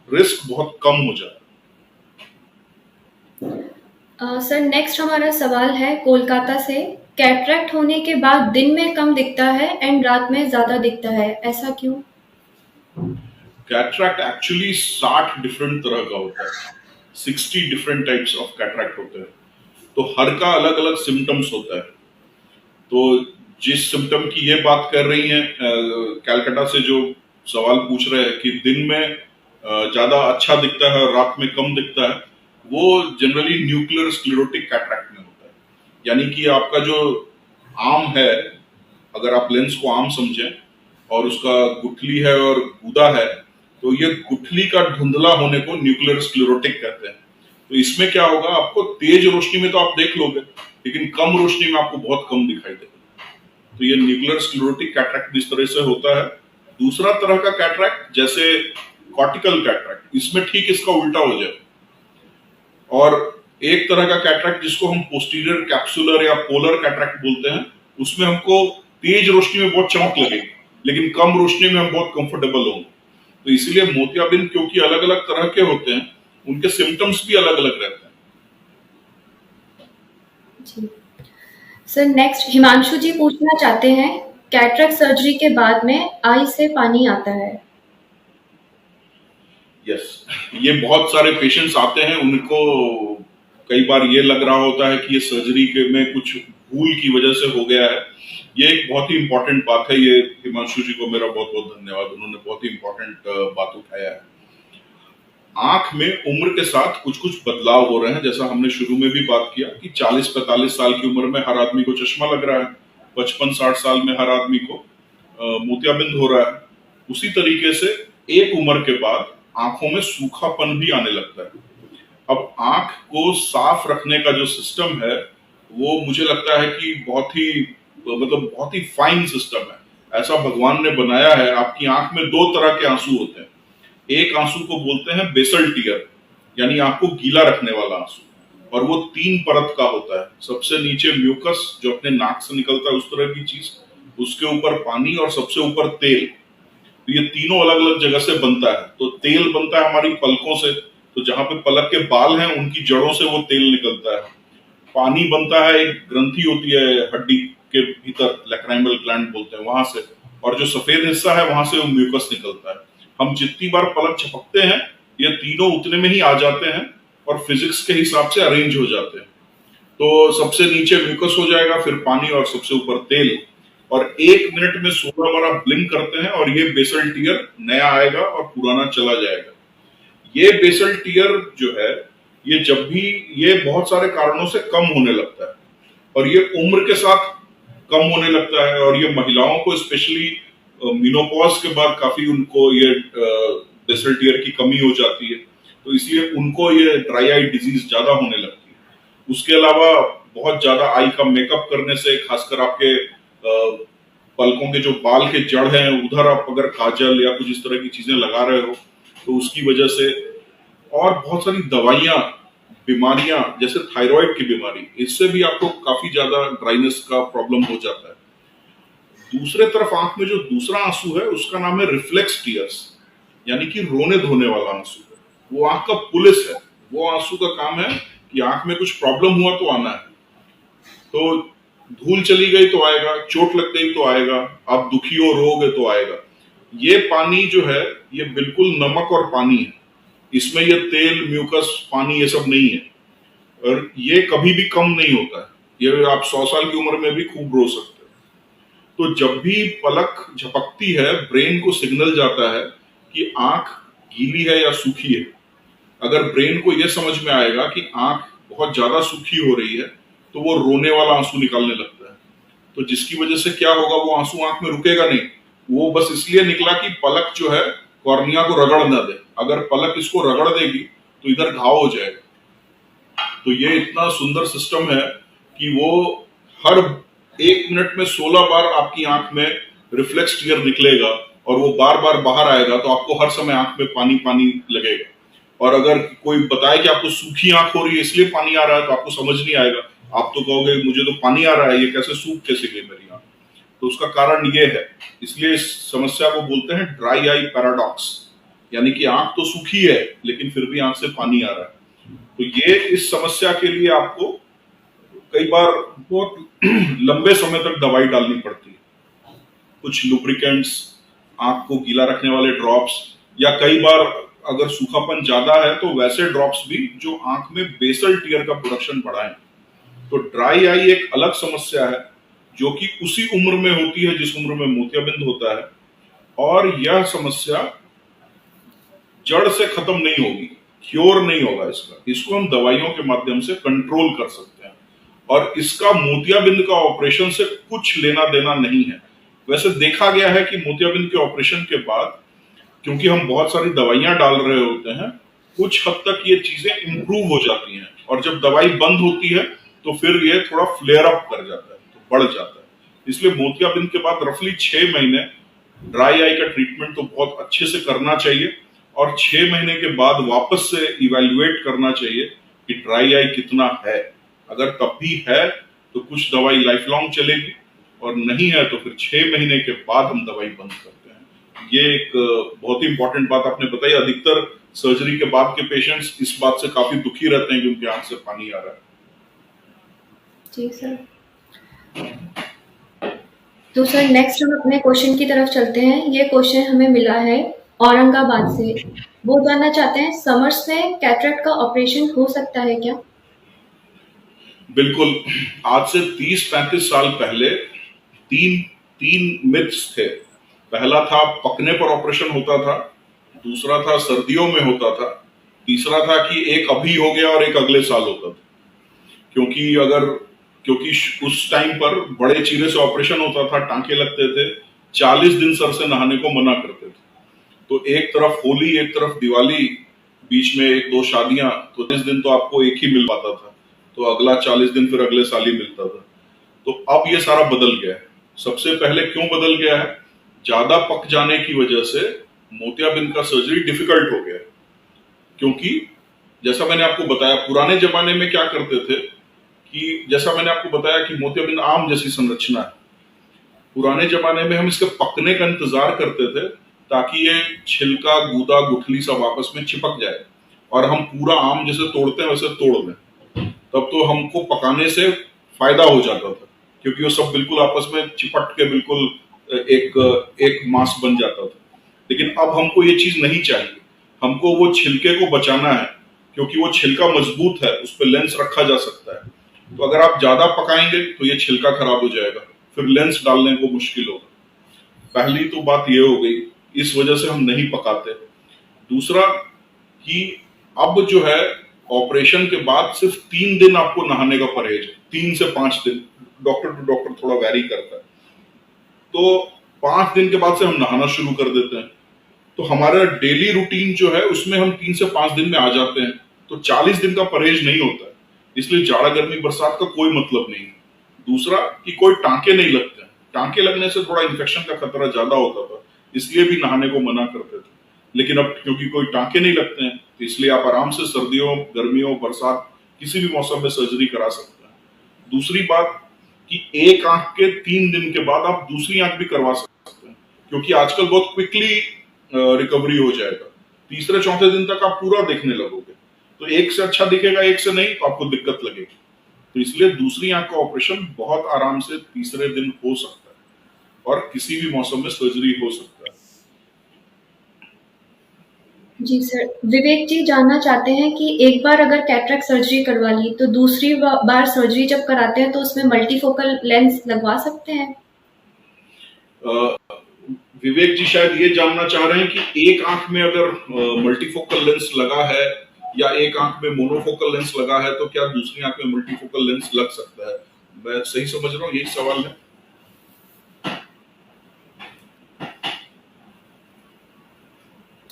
रिस्क बहुत कम हो जाता है। सर, नेक्स्ट हमारा सवाल है कोलकाता से। कैटरेक्ट होने के बाद दिन में कम दिखता है एंड रात में ज्यादा दिखता है, ऐसा क्यों? कैटरैक्ट एक्चुअली 60 डिफरेंट तरह का होता है, 60 डिफरेंट टाइप्स ऑफ कैटरैक्ट होते हैं। तो हर का अलग अलग सिम्टम्स होता है। तो जिस सिम्टम की ये बात कर रही हैं, कैलकाटा से जो सवाल पूछ रहे हैं कि दिन में ज्यादा अच्छा दिखता है और रात में कम दिखता है, वो जनरली न्यूक्लियर स्क्लेरोटिक कैटरैक्ट में होता है। यानी कि आपका जो आम है, अगर आप लेंस को आम समझें और उसका गुठली है और गूदा है, तो ये गुठली का धुंधला होने को न्यूक्लियर स्क्लेरोटिक कहते हैं। तो इसमें क्या होगा, आपको तेज रोशनी में तो आप देख लोगे, लेकिन कम रोशनी में आपको बहुत कम दिखाई देगा। तो ये न्यूक्लियर स्क्लेरोटिक कैटरैक्ट इस तरह से होता है। दूसरा तरह का कैटरैक्ट जैसे कॉर्टिकल कैटरैक्ट, इसमें ठीक इसका उल्टा हो जाए। और एक तरह का कैटरैक्ट जिसको हम पोस्टीरियर कैप्सुलर या पोलर कैटरैक्ट बोलते हैं, उसमें हमको तेज रोशनी में बहुत चमक लगेगी, लेकिन कम रोशनी में हम बहुत कंफर्टेबल होंगे। तो इसीलिए मोतियाबिंद क्योंकि अलग अलग तरह के होते हैं, उनके सिम्टम्स भी अलग अलग रहते हैं। जी सर, नेक्स्ट हिमांशु जी पूछना चाहते हैं, कैटरेक्ट सर्जरी के बाद में आई से पानी आता है। यस, ये बहुत सारे पेशेंट्स आते हैं, उनको कई बार ये लग रहा होता है कि ये सर्जरी के में कुछ भूल की वजह से हो गया है। ये एक बहुत ही इंपॉर्टेंट बात है। ये हिमांशु जी को मेरा बहुत बहुत धन्यवाद, उन्होंने बहुत ही इंपॉर्टेंट बात उठाया है। आंख में उम्र के साथ कुछ कुछ बदलाव हो रहे हैं। जैसा हमने शुरू में भी बात किया कि 40-45 साल की उम्र में हर आदमी को चश्मा लग रहा है, 55-60 साल में हर आदमी को मोतियाबिंद हो रहा है। उसी तरीके से एक उम्र के बाद आंखों में सूखापन भी आने लगता है। अब आंख को साफ रखने का जो सिस्टम है, वो मुझे लगता है कि बहुत ही फाइन सिस्टम है। ऐसा भगवान ने बनाया है। आपकी आंख में दो तरह के आंसू होते हैं। एक आंसू को बोलते हैं बेसल टीयर, यानी आंख को गीला रखने वाला आंसू, और वो 3 परत का होता है। सबसे नीचे म्यूकस जो अपने नाक से निकलता है, उस तरह की चीज, उसके ऊपर पानी, और सबसे ऊपर तेल। तो ये तीनों अलग अलग जगह से बनता है। तो तेल बनता है हमारी पलकों से, तो जहां पे पलक के बाल हैं उनकी जड़ों से वो तेल निकलता है। पानी बनता है, एक ग्रंथि होती है हड्डी के भीतर, लैक्राइमल ग्लैंड बोलते हैं, वहां से, और जो सफेद हिस्सा है वहां से वो म्यूकस निकलता है। हम जितनी बार पलक झपकते हैं, ये तीनों उतने में ही आ जाते हैं और फिजिक्स के हिसाब से अरेंज हो जाते हैं। तो सबसे नीचे म्यूकस हो जाएगा, फिर पानी, और सबसे ऊपर तेल। और 1 मिनट में 16 बार आप ब्लिंक करते हैं और ये बेसल टीयर नया आएगा और पुराना चला जाएगा। ये बेसल टीयर जो है, ये जब भी, ये बहुत सारे कारणों से कम होने लगता है, और ये उम्र के साथ कम होने लगता है। और ये महिलाओं को स्पेशली मेनोपॉज के बाद काफी उनको ये बेसल टीयर की कमी हो जाती है, तो इसलिए उनको ये ड्राई आई डिजीज ज्यादा होने लगती है। उसके अलावा बहुत ज्यादा आई का मेकअप करने से, खासकर आपके पलकों के जो बाल के जड़ हैं उधर आप अगर काजल या कुछ इस तरह की चीजें लगा रहे हो, तो उसकी वजह से, और बहुत सारी दवाइयां, बीमारियां जैसे थायराइड की बीमारी, इससे भी आपको काफी ज्यादा ड्राइनेस का प्रॉब्लम हो जाता है। दूसरे तरफ आंख में जो दूसरा आंसू है, उसका नाम है रिफ्लेक्स टीयर्स, यानी कि रोने धोने वाला आंसू है। वो आंख का पुलिस है। वो आंसू का काम है कि आंख में कुछ प्रॉब्लम हुआ तो आना है। तो धूल चली गई तो आएगा, चोट लग गई तो आएगा, आप दुखी हो रोगे तो आएगा। ये पानी जो है ये बिल्कुल नमक और पानी है, इसमें ये तेल म्यूकस पानी ये सब नहीं है, और ये कभी भी कम नहीं होता है। ये आप 100 साल की उम्र में भी खूब रो सकते हैं। तो जब भी पलक झपकती है ब्रेन को सिग्नल जाता है कि आंख गीली है या सूखी है। अगर ब्रेन को यह समझ में आएगा कि आंख बहुत ज्यादा सूखी हो रही है तो वो रोने वाला आंसू निकालने लगता है। तो जिसकी वजह से क्या होगा, वो आंसू आंख में रुकेगा नहीं, वो बस इसलिए निकला कि पलक जो है कॉर्निया को रगड़ ना दे। अगर पलक इसको रगड़ देगी तो इधर घाव हो जाएगा। तो ये इतना सुंदर सिस्टम है कि वो हर 1 मिनट में 16 बार आपकी आंख में रिफ्लेक्स टीयर निकलेगा और वो बार बार बाहर आएगा, तो आपको हर समय आंख में पानी पानी लगेगा। और अगर कोई बताए कि आपको सूखी आंख हो रही है इसलिए पानी आ रहा है, तो आपको समझ नहीं आएगा। आप तो कहोगे मुझे तो पानी आ रहा है, ये कैसे सूख कैसे गई मेरी आंख। तो उसका कारण ये है, इसलिए इस समस्या को बोलते हैं ड्राई आई पैराडॉक्स, यानी कि आंख तो सूखी है लेकिन फिर भी आंख से पानी आ रहा है। तो ये इस समस्या के लिए आपको कई बार बहुत लंबे समय तक दवाई डालनी पड़ती है। कुछ लुब्रिकेंट्स, आंख को गीला रखने वाले ड्रॉप्स, या कई बार अगर सूखापन ज्यादा है तो वैसे ड्रॉप्स भी जो आंख में बेसल टीयर का प्रोडक्शन बढ़ाएं। तो ड्राई आई एक अलग समस्या है जो कि उसी उम्र में होती है जिस उम्र में मोतियाबिंद होता है, और यह समस्या जड़ से खत्म नहीं होगी, क्योर नहीं होगा इसको हम दवाइयों के माध्यम से कंट्रोल कर सकते हैं। और इसका मोतियाबिंद का ऑपरेशन से कुछ लेना देना नहीं है। वैसे देखा गया है कि मोतियाबिंद के ऑपरेशन के बाद, क्योंकि हम बहुत सारी दवाइयां डाल रहे होते हैं, कुछ हद तक ये चीजें इंप्रूव हो जाती हैं, और जब दवाई बंद होती है तो फिर ये थोड़ा फ्लेयर अप कर जाता है, तो बढ़ जाता है। इसलिए मोतियाबिंद के बाद रफली 6 महीने ड्राई आई का ट्रीटमेंट तो बहुत अच्छे से करना चाहिए, और 6 महीने के बाद वापस से इवेल्युएट करना चाहिए कि ड्राई आई कितना है। अगर तब भी है तो कुछ दवाई लाइफ लॉन्ग चलेगी, और नहीं है तो फिर 6 महीने के बाद हम दवाई बंद करते हैं। ये एक बहुत ही इंपॉर्टेंट बात आपने बताई। अधिकतर सर्जरी के बाद के पेशेंट्स इस बात से काफी दुखी रहते हैं कि उनकी आंख से पानी आ रहा है। जी सर। तो सर नेक्स्ट हम अपने क्वेश्चन की तरफ चलते हैं। ये क्वेश्चन हमें मिला है औरंगाबाद से। वो जानना चाहते हैं समर्स में कैटरेक्ट का ऑपरेशन हो सकता है क्या? बिल्कुल। आज से 30-35 साल पहले तीन मिथ्स थे। पहला था पकने पर ऑपरेशन होता था, दूसरा था सर्दियों में होता था, तीसरा था कि एक अभी हो गया और एक अगले साल होता था। क्योंकि उस टाइम पर बड़े चीरे से ऑपरेशन होता था, टांके लगते थे, 40 दिन सर से नहाने को मना करते थे। तो एक तरफ होली, एक तरफ दिवाली, बीच में 1-2 शादियां, तो 30 दिन तो आपको एक ही मिल पाता था, तो अगला 40 दिन फिर अगले साल ही मिलता था। तो अब ये सारा बदल गया है। सबसे पहले क्यों बदल गया है? ज्यादा पक जाने की वजह से मोतियाबिंद का सर्जरी डिफिकल्ट हो गया है। क्योंकि जैसा मैंने आपको बताया, पुराने जमाने में क्या करते थे कि जैसा मैंने आपको बताया कि मोतियाबिंद आम जैसी संरचना है। पुराने जमाने में हम इसके पकने का इंतजार करते थे ताकि ये छिलका, गूदा, गुठली सब आपस में चिपक जाए और हम पूरा आम जैसे तोड़ते हैं वैसे तोड़ लें। तब तो हमको पकाने से फायदा हो जाता था, क्योंकि वो सब बिल्कुल आपस में चिपट के बिल्कुल एक मांस बन जाता था। लेकिन अब हमको ये चीज नहीं चाहिए। हमको वो छिलके को बचाना है, क्योंकि वो छिलका मजबूत है, उस पर लेंस रखा जा सकता है। तो अगर आप ज्यादा पकाएंगे तो ये छिलका खराब हो जाएगा, फिर लेंस डालने को मुश्किल होगा। पहली तो बात ये हो गई, इस वजह से हम नहीं पकाते। दूसरा कि अब जो है ऑपरेशन के बाद सिर्फ 3 दिन आपको नहाने का परहेज है, 3 से 5 दिन, डॉक्टर टू डॉक्टर थोड़ा वैरी करता है। तो 5 दिन के बाद से हम नहाना शुरू कर देते हैं। तो हमारा डेली रूटीन जो है उसमें हम 3 से 5 दिन में आ जाते हैं। तो 40 दिन का परहेज नहीं होता है। इसलिए जाड़ा, गर्मी, बरसात का कोई मतलब नहीं है। दूसरा कि कोई टांके नहीं लगते हैं। टांके लगने से थोड़ा इन्फेक्शन का खतरा ज्यादा होता था, इसलिए भी नहाने को मना करते थे। लेकिन अब क्योंकि कोई टांके नहीं लगते हैं तो इसलिए आप आराम से सर्दियों, गर्मियों, बरसात किसी भी मौसम में सर्जरी करा सकते हैं। दूसरी बात कि एक आंख के 3 दिन के बाद आप दूसरी आंख भी करवा सकते हैं, क्योंकि आजकल बहुत क्विकली रिकवरी हो जाएगा। तीसरे चौथे दिन तक आप पूरा देखने लगोगे। तो एक से अच्छा दिखेगा, एक से नहीं, तो आपको दिक्कत लगेगी। तो इसलिए दूसरी आंख का ऑपरेशन बहुत आराम से तीसरे दिन हो सकता है और किसी भी मौसम में सर्जरी हो सकता है। जी सर, विवेक जी जानना चाहते हैं कि एक बार अगर कैटरेक्ट सर्जरी करवा ली तो दूसरी बार सर्जरी जब कराते हैं तो उसमें मल्टीफोकल लेंस लगवा सकते हैं? अ, विवेक जी शायद ये जानना चाह रहे हैं कि एक आंख में अगर मल्टीफोकल लेंस लगा है या एक आंख में मोनोफोकल लेंस लगा है तो क्या दूसरी आंख में मल्टीफोकल लेंस लग सकता है। मैं सही समझ रहा हूँ, यही सवाल है।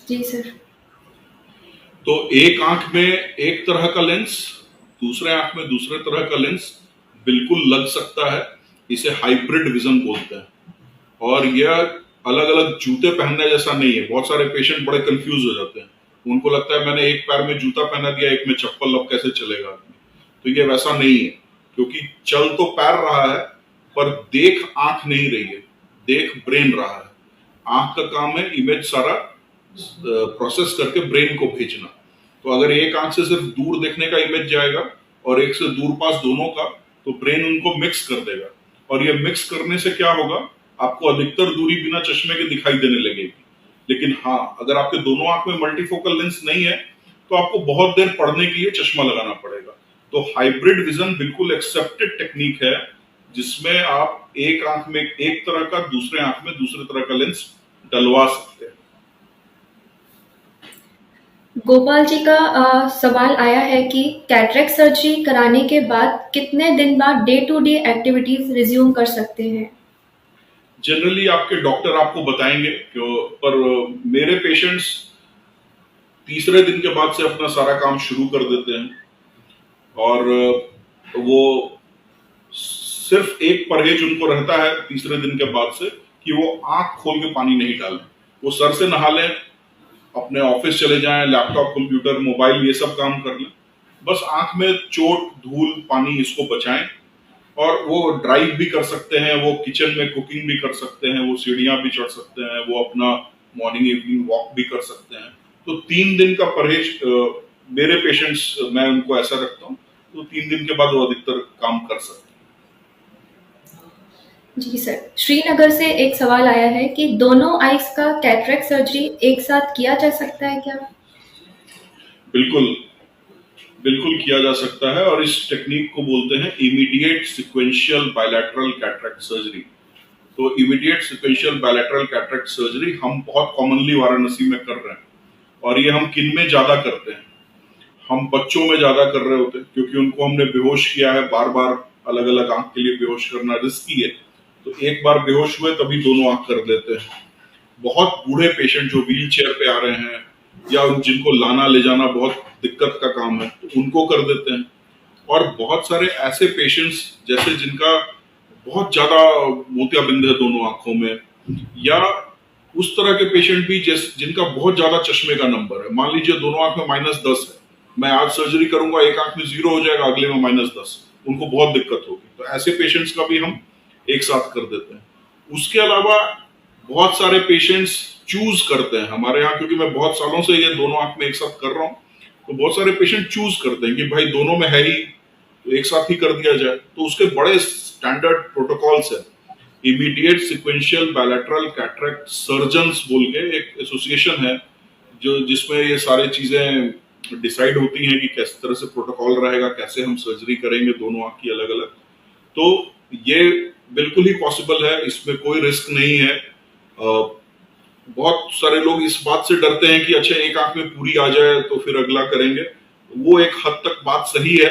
जी सर। तो एक आंख में एक तरह का लेंस, दूसरे आंख में दूसरे तरह का लेंस बिल्कुल लग सकता है। इसे हाइब्रिड विजन बोलते हैं और यह अलग अलग जूते पहनने जैसा नहीं है। बहुत सारे पेशेंट बड़े कंफ्यूज हो जाते हैं, उनको लगता है मैंने एक पैर में जूता पहना दिया, एक में चप्पल, अब कैसे चलेगा आदमी। तो ये वैसा नहीं है, क्योंकि चल तो पैर रहा है पर देख आंख नहीं रही है, देख ब्रेन रहा है। आंख का काम है इमेज सारा प्रोसेस करके ब्रेन को भेजना। तो अगर एक आंख से सिर्फ दूर देखने का इमेज जाएगा और एक से दूर पास दोनों का, तो ब्रेन उनको मिक्स कर देगा और ये मिक्स करने से क्या होगा, आपको अधिकतर दूरी बिना चश्मे के दिखाई देने लगेगी। लेकिन हाँ, अगर आपके दोनों आंख में मल्टीफोकल लेंस नहीं है तो आपको बहुत देर पढ़ने के लिए चश्मा लगाना पड़ेगा। तो हाइब्रिड विजन बिल्कुल एक्सेप्टेड टेक्निक है, जिसमें आप एक आंख में एक तरह का, दूसरे आंख में दूसरे तरह का लेंस डलवा सकते हैं। गोपाल जी का सवाल आया है कि कैटरेक्ट सर्जरी कराने के बाद कितने दिन बाद day to day activities resume कर सकते हैं? जनरली आपके डॉक्टर आपको बताएंगे क्यों, पर मेरे पेशेंट्स तीसरे दिन के बाद से अपना सारा काम शुरू कर देते हैं और वो सिर्फ एक परहेज उनको रहता है तीसरे दिन के बाद से कि वो आंख खोल के पानी नहीं डालें। वो सर से नहा लें, अपने ऑफिस चले जाएं, लैपटॉप, कंप्यूटर, मोबाइल ये सब काम कर लें, बस आंख में चोट, धूल, पानी इसको बचाएं। और वो ड्राइव भी कर सकते हैं, वो किचन में कुकिंग भी कर सकते हैं, वो सीढ़ियां भी चढ़ सकते हैं, वो अपना मॉर्निंग इवनिंग वॉक भी कर सकते हैं। तो 3 दिन का परहेज मेरे पेशेंट्स, मैं उनको ऐसा रखता हूँ, तो 3 दिन के बाद वो अधिकतर काम कर सकते हैं। जी सर, श्रीनगर से एक सवाल आया है कि दोनों आइज का कैटरेक्ट सर्जरी एक साथ किया जा सकता है क्या? बिल्कुल बिल्कुल किया जा सकता है और इस टेक्निक को बोलते हैं immediate sequential bilateral cataract surgery. तो immediate sequential bilateral cataract surgery हम बहुत कॉमनली वाराणसी में कर रहे हैं। और ये हम किन में ज्यादा करते हैं, हम बच्चों में ज्यादा कर रहे होते हैं, क्योंकि उनको हमने बेहोश किया है, बार बार अलग अलग आंख के लिए बेहोश करना रिस्की है। तो एक बार बेहोश हुए तभी दोनों आंख कर देते हैं। बहुत बूढ़े पेशेंट जो व्हील चेयर पे आ रहे हैं या जिनको लाना ले जाना बहुत दिक्कत का काम है, तो उनको कर देते हैं। और बहुत सारे ऐसे पेशेंट्स जैसे जिनका बहुत ज्यादा मोतियाबिंद है दोनों आंखों में, या उस तरह के पेशेंट भी जिनका बहुत ज्यादा चश्मे का नंबर है। मान लीजिए दोनों आंख में -10 है, मैं आज सर्जरी करूंगा, एक आंख में 0 हो जाएगा, अगले में -10, उनको बहुत दिक्कत होगी। तो ऐसे पेशेंट्स का भी हम एक साथ कर देते हैं। उसके अलावा बहुत सारे पेशेंट्स चूज करते हैं हमारे यहाँ, क्योंकि मैं बहुत सालों से ये दोनों आंख में एक साथ कर रहा हूँ, तो बहुत सारे पेशेंट चूज करते हैं कि भाई दोनों में है ही तो एक साथ ही कर दिया जाए। तो उसके बड़े स्टैंडर्ड प्रोटोकॉल्स है। Immediate sequential bilateral cataract surgeons बोल के एक एसोसिएशन है, जो जिसमें ये सारी चीजें डिसाइड होती हैं कि किस तरह से प्रोटोकॉल रहेगा, कैसे हम सर्जरी करेंगे दोनों आंख की अलग अलग। तो ये बिल्कुल ही पॉसिबल है, इसमें कोई रिस्क नहीं है। बहुत सारे लोग इस बात से डरते हैं कि अच्छा एक आंख में पूरी आ जाए तो फिर अगला करेंगे। वो एक हद तक बात सही है,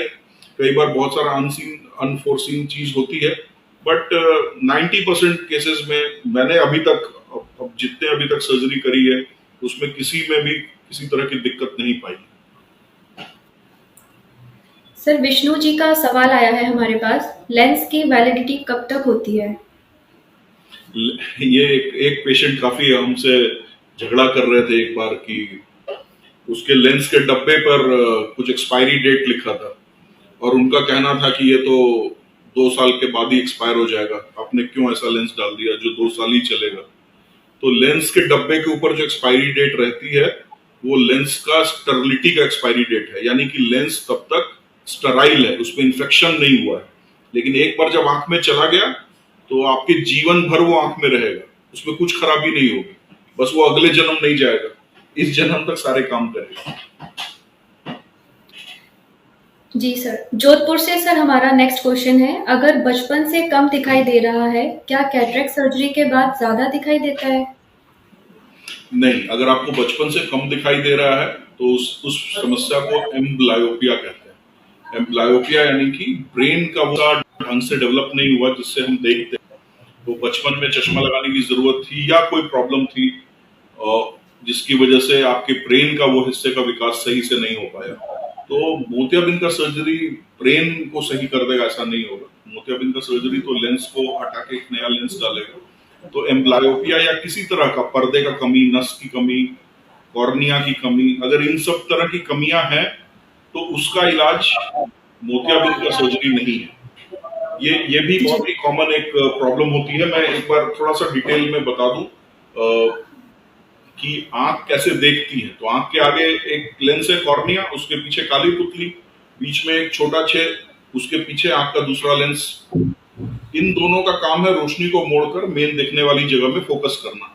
कई बार बहुत सारा अनसीन अनफोर्सीन चीज होती है, बट 90% केसेस में मैंने अभी तक, अब जितने अभी तक सर्जरी करी है उसमें किसी में भी किसी तरह की दिक्कत नहीं पाई। सर, विष्णु जी का सवाल आया है हमारे पास, लेंस की वैलिडिटी कब तक होती है? ये एक पेशेंट काफी हमसे झगड़ा कर रहे थे एक बार कि उसके लेंस के डब्बे पर कुछ एक्सपायरी डेट लिखा था और उनका कहना था कि ये तो 2 साल के बाद ही एक्सपायर हो जाएगा, आपने क्यों ऐसा लेंस डाल दिया जो 2 साल ही चलेगा। तो लेंस के डब्बे के ऊपर जो एक्सपायरी डेट रहती है वो लेंस का स्टर्लिटी का एक्सपायरी डेट है, यानी कि लेंस तब तक स्टराइल है, उसमें इन्फेक्शन नहीं हुआ है। लेकिन एक बार जब आंख में चला गया तो आपके जीवन भर वो आंख में रहेगा, उसमें कुछ खराबी नहीं होगी, बस वो अगले जन्म नहीं जाएगा, इस जन्म तक सारे काम करेगा। जी सर, जोधपुर से सर हमारा नेक्स्ट क्वेश्चन है, अगर बचपन से कम दिखाई दे रहा है, क्या कैटरेक्ट सर्जरी के बाद ज्यादा दिखाई देता है? नहीं, अगर आपको बचपन से कम दिखाई दे रहा है तो उस समस्या को एम्ब्लायोपिया कहते हैं। एम्ब्लायोपिया यानी कि ब्रेन का वो ढंग से डेवलप नहीं हुआ जिससे हम देखते हैं। तो बचपन में चश्मा लगाने की जरूरत थी या कोई प्रॉब्लम थी जिसकी वजह से आपके ब्रेन का वो हिस्से का विकास सही से नहीं हो पाया। तो मोतियाबिंद का सर्जरी ब्रेन को सही कर देगा ऐसा नहीं होगा। मोतियाबिंद का सर्जरी तो लेंस को हटा के एक नया लेंस डालेगा। तो एम्ब्लायोपिया या किसी तरह का पर्दे का कमी, नस की कमी, कॉर्निया की कमी, अगर इन सब तरह की कमियां हैं तो उसका इलाज मोतियाबिंद का सर्जरी नहीं है। ये भी बहुत ही कॉमन एक प्रॉब्लम होती है। मैं एक बार थोड़ा सा डिटेल में बता दूं कि आंख कैसे देखती है। तो आंख के आगे एक लेंस है कॉर्निया, उसके पीछे काली पुतली, बीच में एक छोटा छेद, उसके पीछे आंख का दूसरा लेंस। इन दोनों का काम है रोशनी को मोड़कर मेन देखने वाली जगह में फोकस करना,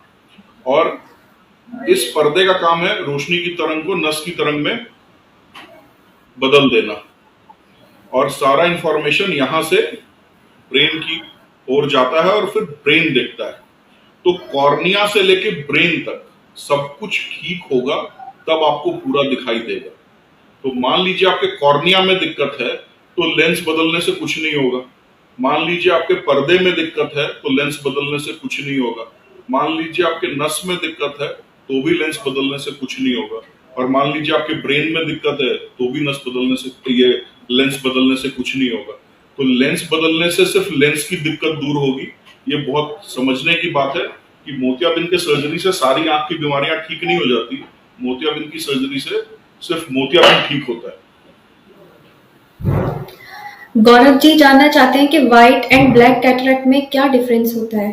और इस पर्दे का काम है रोशनी की तरंग को नस की तरंग में बदल देना, और सारा इंफॉर्मेशन यहां से ब्रेन की ओर जाता है और फिर ब्रेन देखता है। तो कॉर्निया से लेके ब्रेन तक सब कुछ ठीक होगा तब आपको पूरा दिखाई देगा। तो मान लीजिए आपके कॉर्निया में दिक्कत है तो लेंस बदलने से कुछ नहीं होगा। मान लीजिए आपके पर्दे में दिक्कत है तो लेंस बदलने से कुछ नहीं होगा। मान लीजिए आपके नस में दिक्कत है तो भी लेंस बदलने से कुछ नहीं होगा। और मान लीजिए आपके ब्रेन में दिक्कत है तो भी नस बदलने से, ये लेंस बदलने से कुछ नहीं होगा। तो लेंस बदलने से सिर्फ लेंस की दिक्कत दूर होगी। ये बहुत समझने की बात है कि मोतियाबिंद के सर्जरी से सारी आंख की बीमारियां ठीक नहीं हो जाती। मोतियाबिंद की सर्जरी से सिर्फ मोतियाबिंद ठीक होता है। गौरव जी जानना चाहते हैं कि व्हाइट एंड ब्लैक कैटरेक्ट में क्या डिफरेंस होता है?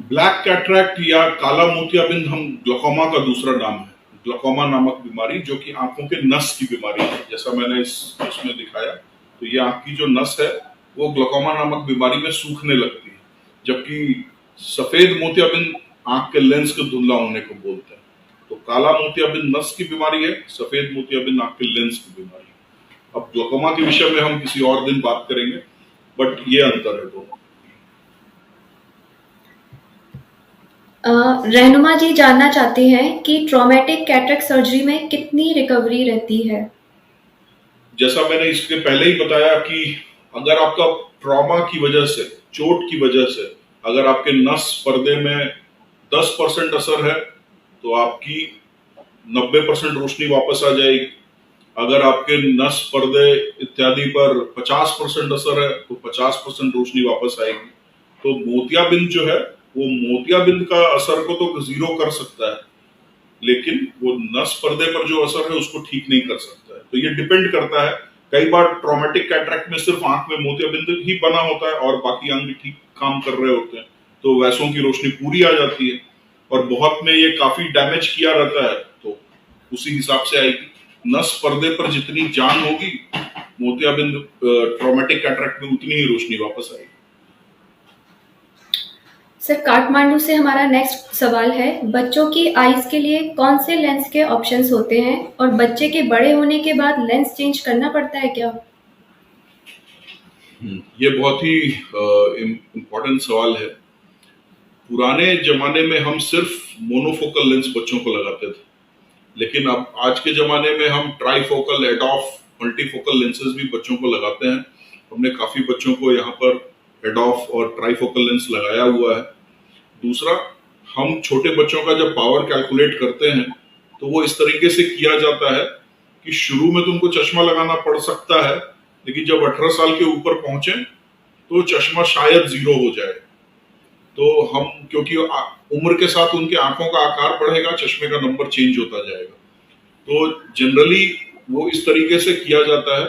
ब्लैक कैटरेक्ट या काला मोतियाबिंद हम ग्लूकोमा का दूसरा नाम है। ग्लूकोमा नामक बीमारी जो कि आंखों के नस की बीमारी है, जैसा मैंने इसमें दिखाया। तो ये आंख की जो नस है वो ग्लूकोमा नामक बीमारी में सूखने लगती है, जबकि सफेद मोतियाबिंद आंख के लेंस के धुंधला होने को बोलते हैं। तो काला मोतियाबिंद नस की बीमारी है, सफेद मोतियाबिंद आंख के लेंस की बीमारी है। अब ग्लूकोमा के विषय में हम किसी और दिन बात करेंगे, बट ये अंतर है दोनों। रहनुमा जी जानना चाहते हैं कि ट्रॉमेटिक कैटरेक्ट सर्जरी में कितनी रिकवरी रहती है? जैसा मैंने इसके पहले ही बताया कि अगर आपका ट्रॉमा की वजह से, चोट की वजह से, अगर आपके नस पर्दे में 10% असर है तो आपकी 90% रोशनी वापस आ जाएगी। अगर आपके नस पर्दे इत्यादि पर 50% असर है तो 50% रोशनी वापस आएगी। तो मोतियाबिंद जो है वो मोतियाबिंद का असर को तो जीरो कर सकता है, लेकिन वो नस पर्दे पर जो असर है उसको ठीक नहीं कर सकता है। तो ये डिपेंड करता है। कई बार ट्रॉमेटिक कैटरेक्ट में सिर्फ आंख में मोतियाबिंद ही बना होता है और बाकी अंग ठीक काम कर रहे होते हैं, तो वैसों की रोशनी पूरी आ जाती है। और बहुत में ये काफी डैमेज किया रहता है तो उसी हिसाब से आएगी। नस पर्दे पर जितनी जान होगी, मोतियाबिंद ट्रॉमेटिक कैटरेक्ट में उतनी ही रोशनी वापस आएगी। सर काठमांडू से हमारा नेक्स्ट सवाल है, बच्चों की आईज के लिए कौन से लेंस के ऑप्शंस होते हैं और बच्चे के बड़े होने के बाद लेंस चेंज करना पड़ता है क्या? ये बहुत ही इम्पोर्टेंट सवाल है। पुराने जमाने में हम सिर्फ मोनोफोकल लेंस बच्चों को लगाते थे, लेकिन अब आज के जमाने में हम ट्राइफोकल, एडॉफ, मल्टीफोकल लेंसेज भी बच्चों को लगाते हैं। हमने काफी बच्चों को यहाँ पर एडॉफ और ट्राइफोकल लेंस लगाया हुआ है। दूसरा, हम छोटे बच्चों का जब पावर कैलकुलेट करते हैं तो वो इस तरीके से किया जाता है कि शुरू में तुमको चश्मा लगाना पड़ सकता है, लेकिन जब 18 साल के ऊपर पहुंचे तो चश्मा शायद 0 हो जाए। तो हम, क्योंकि उम्र के साथ उनके आंखों का आकार बढ़ेगा, चश्मे का नंबर चेंज होता जाएगा। तो जनरली वो इस तरीके से किया जाता है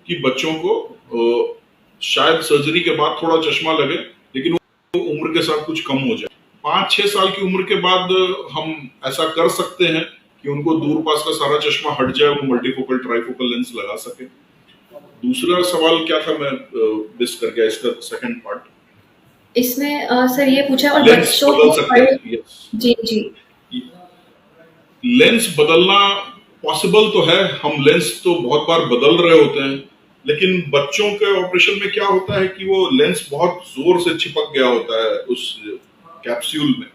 कि बच्चों को शायद सर्जरी के बाद थोड़ा चश्मा लगे, लेकिन वो उम्र के साथ कुछ कम हो जाए। 5-6 साल की उम्र के बाद हम ऐसा कर सकते हैं कि उनको दूर पास का सारा चश्मा हट जाए, वो मल्टीफोकल, ट्राइफोकल लेंस लगा सके। दूसरा सवाल क्या था, मैं मिस कर गया इसका सेकंड पार्ट। इसमें सर ये पूछा और लेंस बच्चों बदल को सकते बड़े। हैं, यस। जी जी। लेंस बदलना पॉसिबल तो है, हम लेंस तो बहुत बार बदल रहे होते हैं, लेकिन बच्चों के ऑपरेशन में क्या होता है कि वो लेंस बहुत जोर से चिपक गया होता है उस कैप्सूल में,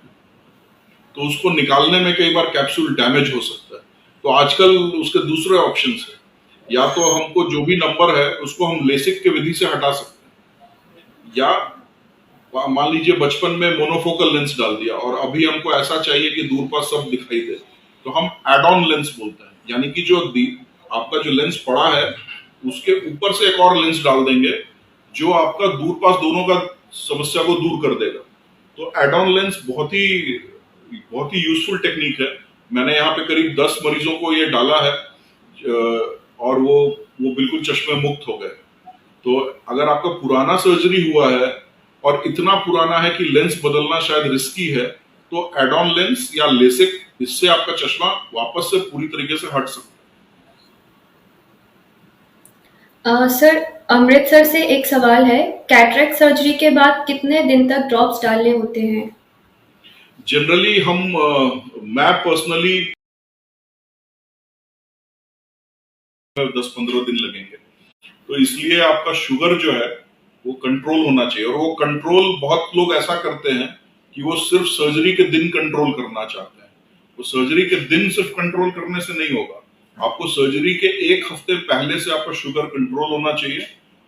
तो उसको निकालने में कई बार कैप्सूल डैमेज हो सकता है। तो आजकल उसके दूसरे ऑप्शंस है, या तो हमको जो भी नंबर है उसको हम लेसिक के विधि से हटा सकते हैं, या मान लीजिए बचपन में मोनोफोकल लेंस डाल दिया और अभी हमको ऐसा चाहिए कि दूर पास सब दिखाई दे, तो हम एड ऑन लेंस बोलते हैं, यानी कि जो आपका जो लेंस पड़ा है उसके ऊपर से एक और लेंस डाल देंगे जो आपका दूर पास दोनों का समस्या को दूर कर देगा। तो एड ऑन लेंस बहुत ही यूजफुल टेक्निक है। मैंने यहाँ पे करीब 10 मरीजों को ये डाला है और वो बिल्कुल चश्मे मुक्त हो गए। तो अगर आपका पुराना सर्जरी हुआ है और इतना पुराना है कि लेंस बदलना शायद रिस्की है, तो एड ऑन लेंस या लेसिक, इससे आपका चश्मा वापस से पूरी तरीके से हट सकता सर, अमृतसर से एक सवाल है, कैटरेक्ट सर्जरी के बाद कितने दिन तक ड्रॉप्स डालने होते हैं? है। जनरली मैं पर्सनली 10-15 दिन लगेंगे, तो इसलिए आपका शुगर जो है वो कंट्रोल होना चाहिए, और वो कंट्रोल बहुत लोग ऐसा करते हैं कि वो सिर्फ सर्जरी के दिन कंट्रोल करना चाहते हैं। तो सर्जरी के दिन सिर्फ कंट्रोल करने से नहीं होगा, आपको सर्जरी के 1 हफ्ते पहले से आपका शुगर कंट्रोल होना चाहिए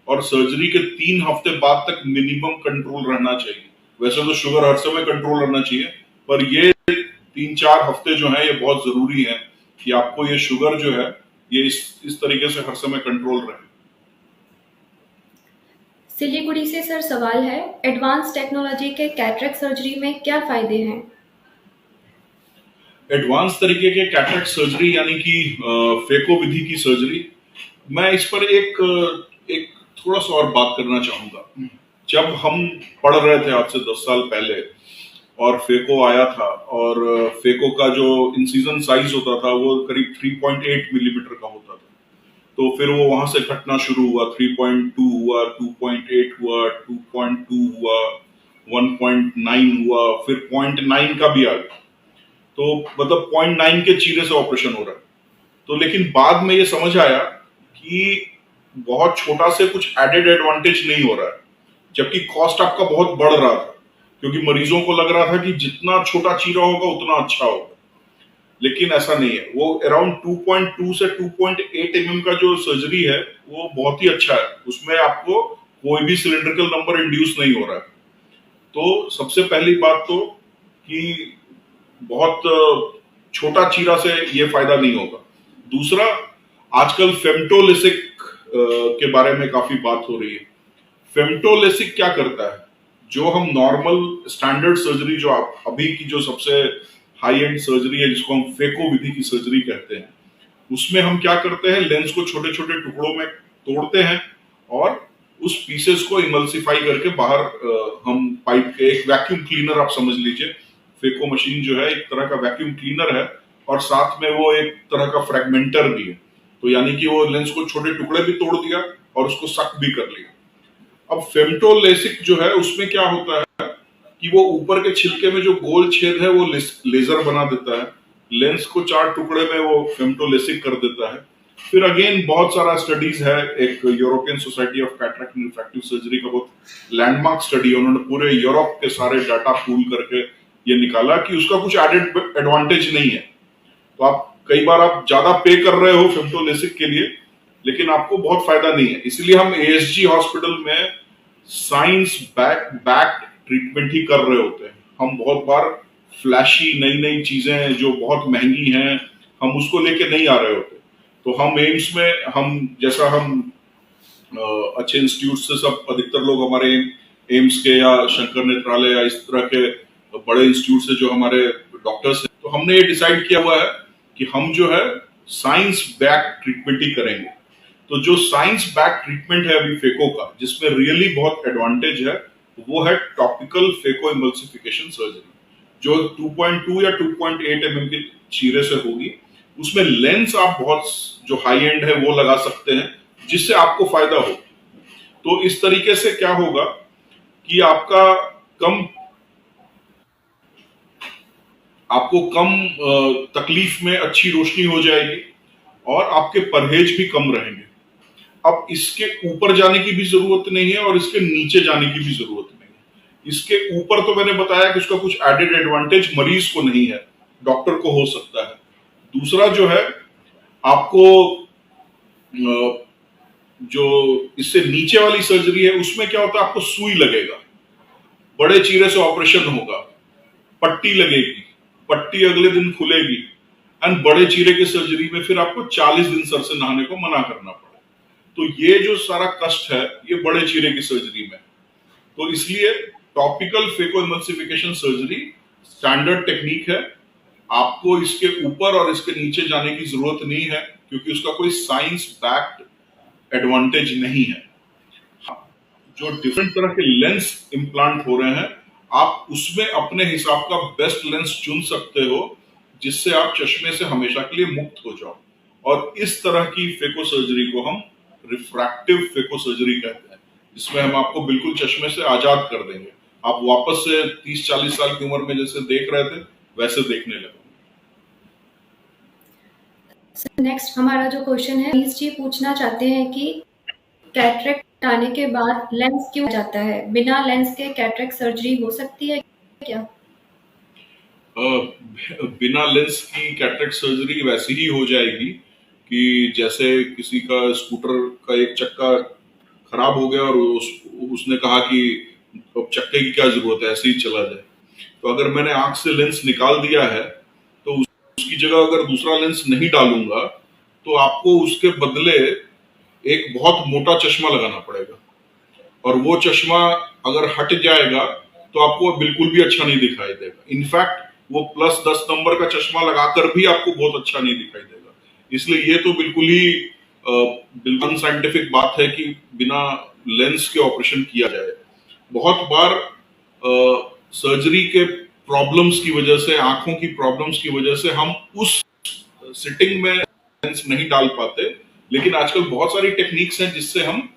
और सर्जरी के 3 हफ्ते बाद तक मिनिमम कंट्रोल रहना चाहिए। वैसे तो शुगर हर समय कंट्रोल रहना चाहिए, पर ये 3-4 हफ्ते जो है ये बहुत जरूरी है कि आपको ये शुगर जो है ये इस तरीके से हर समय कंट्रोल रहे। सिलीगुड़ी से सर सवाल है, एडवांस टेक्नोलॉजी के कैटरेक्ट सर्जरी में क्या फायदे हैं? एडवांस तरीके के कैटरेक्ट सर्जरी यानी कि फेको विधि की सर्जरी, मैं इस पर एक थोड़ा सा और बात करना चाहूंगा। जब हम पढ़ रहे थे आज से 10 साल पहले और फेको आया था, और फेको का जो इंसिजन साइज होता था वो करीब 3.8 मिलीमीटर का होता था, तो फिर वो वहां से घटना शुरू हुआ, 3.2 हुआ, 2.8 हुआ, 2.2 हुआ, 1.9 हुआ, फिर 0.9 का भी आ गया। तो मतलब 0.9 के चीरे से ऑपरेशन हो रहा है। तो लेकिन बाद में ये समझ आया कि बहुत छोटा से कुछ एडेड एडवांटेज नहीं हो रहा है, जबकि कॉस्ट आपका बहुत बढ़ रहा था, क्योंकि मरीजों को लग रहा था कि जितना छोटा चीरा होगा उतना अच्छा होगा, लेकिन ऐसा नहीं है। वो अराउंड 2.2 से 2.8 mm का जो सर्जरी है वो बहुत ही अच्छा है, उसमें आपको कोई भी सिलिंड्रिकल नंबर इंड्यूस नहीं हो रहा है। तो सबसे पहली बात तो कि बहुत छोटा चीरा से ये फायदा नहीं होगा। दूसरा, आजकल फेम्टोलेसिक के बारे में काफी बात हो रही है। फेम्टोलेसिक क्या करता है, जो हम नॉर्मल स्टैंडर्ड सर्जरी, जो अभी की जो सबसे हाई एंड सर्जरी है जिसको हम फेको विधि की सर्जरी कहते हैं, उसमें हम क्या करते हैं, लेंस को छोटे छोटे टुकड़ों में तोड़ते हैं और उस पीसेस को इमल्सिफाई करके बाहर हम पाइप के, एक वैक्यूम क्लीनर आप समझ लीजिए, फेको मशीन जो है एक तरह का वैक्यूम क्लीनर है और साथ में वो एक तरह का फ्रैगमेंटर भी है। तो यानी कि वो लेंस को छोटे टुकड़े भी तोड़ दिया और उसको सक भी कर लिया। अब फेम्टोलेसिक जो है उसमें क्या होता है कि वो ऊपर के छिलके में जो गोल छेद है वो लेजर बना देता है, लेंस को 4 टुकड़े में वो फेम्टोलेसिक कर देता है। फिर अगेन बहुत सारा स्टडीज है, एक European society of cataract and refractive surgery का बहुत लैंडमार्क स्टडी है, उन्होंने पूरे यूरोप के सारे डाटा पूल करके ये निकाला कि उसका कुछ एडेड एडवांटेज नहीं है। तो आप कई बार आप ज्यादा पे कर रहे हो फेम्टोलेसिक के लिए, लेकिन आपको बहुत फायदा नहीं है। इसलिए हम एएसजी हॉस्पिटल में साइंस बैक ट्रीटमेंट ही कर रहे होते हैं। हम बहुत बार फ्लैशी नई नई चीजें जो बहुत महंगी हैं हम उसको लेके नहीं आ रहे होते। तो हम एम्स में, हम जैसा हम अच्छे इंस्टीट्यूट से सब अधिकतर लोग हमारे एम्स के या शंकर नेत्रालय या इस तरह के बड़े इंस्टीट्यूट से जो हमारे डॉक्टर्स हैं, तो हमने ये डिसाइड किया हुआ है कि हम जो है साइंस बैक ट्रीटमेंट ही करेंगे। तो जो साइंस बैक ट्रीटमेंट है अभी फेको का, जिसमें रियली बहुत एडवांटेज है, वो है टॉपिकल फेको इमल्सिफिकेशन सर्जरी, जो 2.2 या 2.8 mm के चीरे से होगी। उसमें लेंस आप बहुत जो हाई एंड है वो लगा सकते हैं, जिससे आपको फायदा हो। तो इस तरीके से क्या होगा कि कम आपको कम तकलीफ में अच्छी रोशनी हो जाएगी और आपके परहेज भी कम रहेंगे। अब इसके ऊपर जाने की भी जरूरत नहीं है और इसके नीचे जाने की भी जरूरत नहीं है। इसके ऊपर तो मैंने बताया कि उसका कुछ एडेड एडवांटेज मरीज को नहीं है, डॉक्टर को हो सकता है। दूसरा जो है, आपको जो इससे नीचे वाली सर्जरी है उसमें क्या होता है, आपको सुई लगेगा, बड़े चीरे से ऑपरेशन होगा, पट्टी लगेगी, पट्टी अगले दिन खुलेगी एंड बड़े चीरे की सर्जरी में फिर आपको 40 दिन सर से नहाने को मना करना पड़े। तो ये जो सारा कष्ट है ये बड़े चीरे की सर्जरी में। तो इसलिए topical phaco emulsification surgery standard technique है। आपको इसके ऊपर और इसके नीचे जाने की जरूरत नहीं है क्योंकि उसका कोई साइंस बैक्ड एडवांटेज नहीं है। जो डिफरेंट तरह के लेंस इम्प्लांट हो रहे हैं, आप उसमें अपने हिसाब का बेस्ट लेंस चुन सकते हो जिससे आप चश्मे से हमेशा के लिए मुक्त हो जाओ। और इस तरह की फेको सर्जरी को हम रिफ्रैक्टिव फेको सर्जरी कहते हैं, जिसमें हम आपको बिल्कुल चश्मे से आजाद कर देंगे। आप वापस से 30-40 साल की उम्र में जैसे देख रहे थे वैसे देखने लगोगे। नेक्स्ट हमारा जो क्वेश्चन है, प्लीज जी पूछना चाहते हैं कि कैटरेक्ट आने के बाद लेंस क्यों जाता है? बिना लेंस के कैटरेक्ट सर्जरी हो सकती है क्या? बिना लेंस की कैटरेक्ट सर्जरी वैसी ही हो जाएगी कि जैसे किसी का स्कूटर का एक चक्का खराब हो गया और उसने कहा कि अब चक्के की क्या जरूरत है, ऐसे ही चला जाए। तो अगर मैंने आंख से लेंस निकाल दिया है तो उसकी जगह अगर दूसरा लेंस नहीं डालूंगा तो आपको उसके बदले एक बहुत मोटा चश्मा लगाना पड़ेगा और वो चश्मा अगर हट जाएगा तो आपको बिल्कुल भी अच्छा नहीं दिखाई देगा। इनफैक्ट वो +10 नंबर का चश्मा लगाकर भी आपको बहुत अच्छा नहीं दिखाई देगा। इसलिए ये तो बिल्कुल ही बिल्कुल अनसाइंटिफिक बात है कि बिना लेंस के ऑपरेशन किया जाए। बहुत बार सर्जरी के प्रॉब्लम्स की वजह से, आंखों की प्रॉब्लम्स की वजह से हम उस सिटिंग में लेंस नहीं डाल पाते, लेकिन आजकल बहुत सारी टेक्निक्स हैं जिससे हम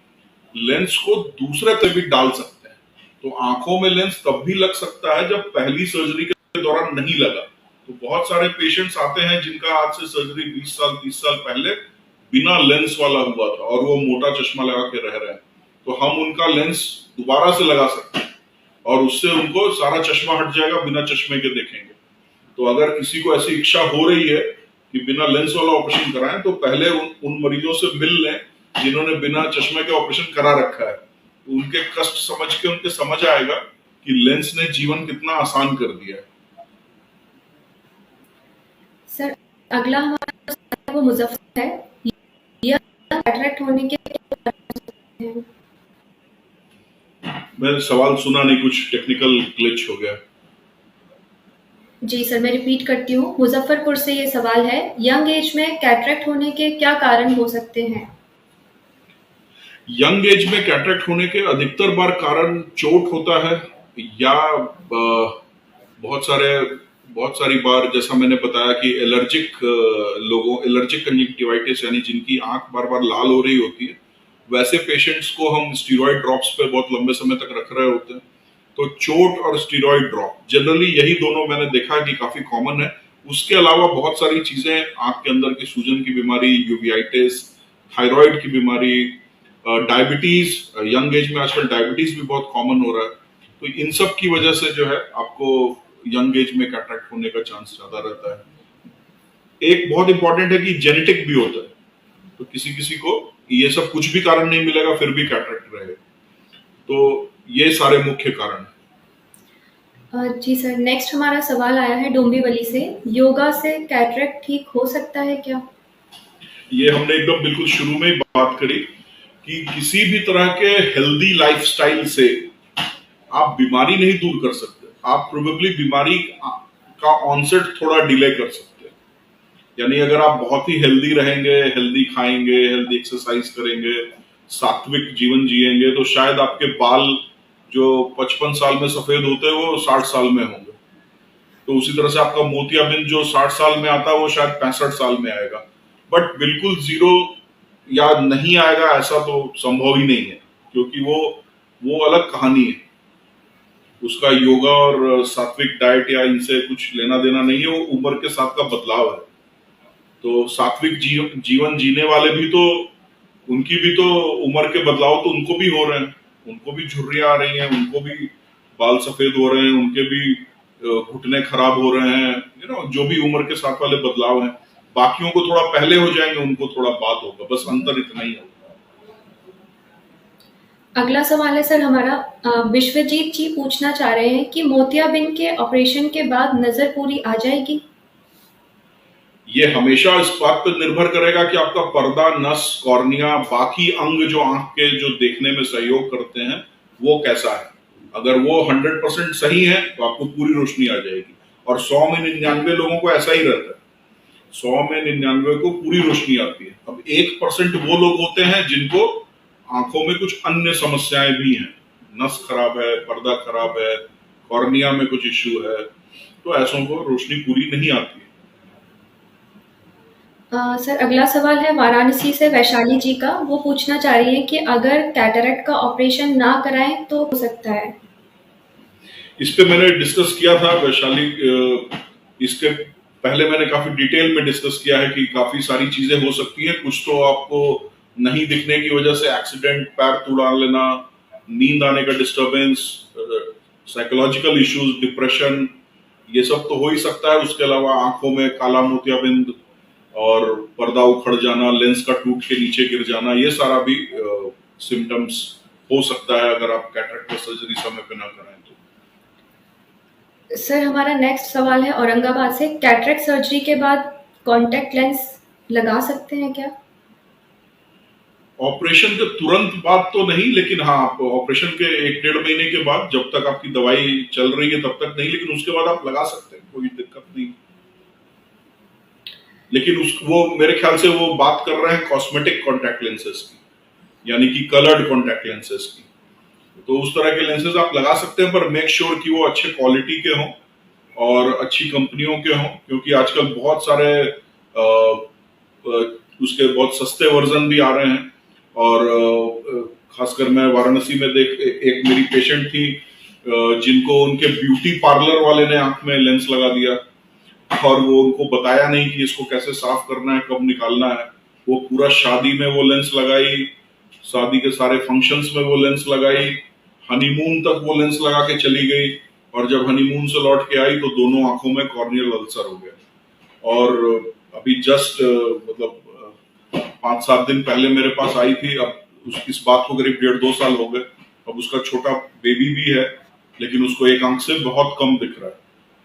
लेंस को दूसरे पे भी डाल सकते हैं। तो आंखों में लेंस तब भी लग सकता है जब पहली सर्जरी के दौरान नहीं लगा। तो बहुत सारे पेशेंट्स आते हैं जिनका आज से सर्जरी 20 साल 30 साल पहले बिना लेंस वाला हुआ था और वो मोटा चश्मा लगा के रह रहे हैं, तो हम उनका लेंस दोबारा से लगा सकते हैं और उससे उनको सारा चश्मा हट जाएगा, बिना चश्मे के देखेंगे। तो अगर किसी को ऐसी इच्छा हो रही है कि बिना लेंस वाला ऑपरेशन कराएं तो पहले उन मरीजों से मिल लें जिन्होंने बिना चश्मे के ऑपरेशन करा रखा है। तो उनके कष्ट समझ के उनके समझ आएगा कि लेंस ने जीवन कितना आसान कर दिया है। सर अगला हमारा वो मुजफ्फर है, यह कैटरेक्ट होने के हैं? मैं सवाल सुना नहीं, कुछ टेक्निकल ग्लिच हो गया। जी सर, मैं रिपीट करती हूँ। मुजफ्फरपुर से ये सवाल है, यंग एज में कैटरेक्ट होने के क्या कारण हो सकते हैं? यंग एज में कैटरेक्ट होने के अधिकतर बार कारण चोट होता है या बहुत सारी बार जैसा मैंने बताया कि एलर्जिक कंजक्टिवाइटिस यानी जिनकी आंख बार बार लाल हो रही होती है, वैसे पेशेंट्स को हम स्टीरॉयड ड्रॉप्स पे बहुत लंबे समय तक रख रहे होते हैं। तो चोट और स्टीरॉयड ड्रॉप जनरली यही दोनों मैंने देखा कि काफी कॉमन है। उसके अलावा बहुत सारी चीजें, आंख के अंदर की सूजन की बीमारी, यूवियाइटिस, थायराइड की बीमारी, डायबिटीज, यंग एज में आजकल डायबिटीज भी बहुत कॉमन हो रहा है। तो इन सब की वजह से जो है आपको यंग एज में कैटरेक्ट होने का चांस ज्यादा रहता है। एक बहुत इंपॉर्टेंट है कि जेनेटिक भी होता है, तो किसी किसी को ये सब कुछ भी कारण नहीं मिलेगा फिर भी कैटरेक्ट रहेगा। तो ये सारे मुख्य कारण हैं। जी सर, नेक्स्ट हमारा सवाल आया है डोंबिवली से, योगा से कैटरेक्ट ठीक हो सकता है क्या? ये हमने एकदम बिल्कुल शुरू में ही बात करी कि किसी भी तरह के हेल्दी लाइफस्टाइल से आप बीमारी नहीं दूर कर सकते। आप प्रोबेबली बीमारी का ऑनसेट थोड़ा डिले कर सकते हैं। यानी अगर आप बहुत ही हेल्दी रहेंगे, हेल्दी खाएंगे, हेल्दी एक्सरसाइज करेंगे, सात्विक जीवन जिएंगे, तो शायद आपके बाल जो 55 साल में सफेद होते हैं वो 60 साल में होंगे। तो उसी तरह से आपका मोतियाबिंद जो 60 साल में आता है वो शायद 65 साल में आएगा। बट बिल्कुल जीरो या नहीं आएगा ऐसा तो संभव ही नहीं है, क्योंकि वो अलग कहानी है। उसका योगा और सात्विक डाइट या इनसे कुछ लेना देना नहीं है, वो उम्र के साथ का बदलाव है। तो सात्विक जीवन जीने वाले भी तो, उनकी भी तो उम्र के बदलाव तो उनको भी हो रहे हैं, उनको भी झुर्रियां आ रही हैं, उनको भी बाल सफेद हो रहे हैं, उनके भी घुटने खराब हो रहे हैं, जो भी उम्र के साथ वाले बदलाव हैं। बाकियों को थोड़ा पहले हो जाएंगे, उनको थोड़ा बाद होगा, बस अंतर इतना ही होगा। अगला सवाल है सर हमारा, विश्वजीत जी पूछना चाह रहे हैं कि मोतियाबिंद के ऑपरेशन के बाद नजर पूरी आ जाएगी? ये हमेशा इस बात पर निर्भर करेगा कि आपका पर्दा, नस, कॉर्निया, बाकी अंग जो आंख के जो देखने में सहयोग करते हैं वो कैसा है। अगर वो 100% सही है तो आपको पूरी रोशनी आ जाएगी, और 100 में 99 लोगों को ऐसा ही रहता है। 100 में 99 को पूरी रोशनी आती है। अब 1% वो लोग होते हैं जिनको आंखों में कुछ अन्य समस्याएं भी हैं, नस खराब है, पर्दा खराब है, कॉर्निया में कुछ इश्यू है, तो ऐसों को रोशनी पूरी नहीं आती है। सर अगला सवाल है वाराणसी से वैशाली जी का। वो पूछना चाह रही है कि अगर कैटरेक्ट का ऑपरेशन ना कराएं तो हो सकता है? इस पे मैंने डिस्कस किया था वैशाली, इसके पहले मैंने काफी डिटेल में डिस्कस किया है कि काफी सारी चीजें हो सकती हैं। कुछ तो आपको नहीं दिखने की वजह से एक्सीडेंट, पैर तुड़ा लेना, नींद आने का डिस्टरबेंस, साइकोलॉजिकल इश्यूज, डिप्रेशन, ये सब तो हो ही सकता है। उसके अलावा आंखों में काला मोतियाबिंद और पर्दा उखड़ जाना, लेंस का टूट के नीचे गिर जाना, ये सारा भी सिम्टम्स हो सकता है अगर आप कैटरेक्ट सर्जरी समय पे ना कराएं तो। सर हमारा नेक्स्ट सवाल है औरंगाबाद से, कैटरेक्ट सर्जरी के बाद कॉन्टेक्ट लेंस लगा सकते हैं क्या? ऑपरेशन के तुरंत बाद तो नहीं, लेकिन हाँ, आप ऑपरेशन के 1-1.5 महीने के बाद, जब तक आपकी दवाई चल रही है तब तक नहीं, लेकिन उसके बाद आप लगा सकते हैं, कोई दिक्कत नहीं। लेकिन वो मेरे ख्याल से वो बात कर रहे हैं कॉस्मेटिक कॉन्टैक्ट लेंसेज की, यानी कि कलर्ड कॉन्टैक्ट लेंसेज की। तो उस तरह के लेंसेज आप लगा सकते हैं, पर मेक श्योर कि वो अच्छे क्वालिटी के हों और अच्छी कंपनियों के हों, क्योंकि आजकल बहुत सारे उसके बहुत सस्ते वर्जन भी आ रहे हैं। और खासकर मैं वाराणसी में एक मेरी पेशेंट थी जिनको उनके ब्यूटी पार्लर वाले ने आंख में लेंस लगा दिया, और वो उनको बताया नहीं कि इसको कैसे साफ करना है, कब निकालना है। वो पूरा शादी में वो लेंस लगाई, शादी के सारे फंक्शंस में वो लेंस लगाई, हनीमून तक वो लेंस लगा के चली गई, और जब हनीमून से लौट के आई तो दोनों आंखों में कॉर्नियल अल्सर हो गया। और अभी जस्ट मतलब 5-7 दिन पहले मेरे पास आई थी। अब इस बात को करीब 1.5-2 साल हो गए। अब उसका छोटा बेबी भी है, लेकिन उसको एक आंख से बहुत कम दिख रहा है,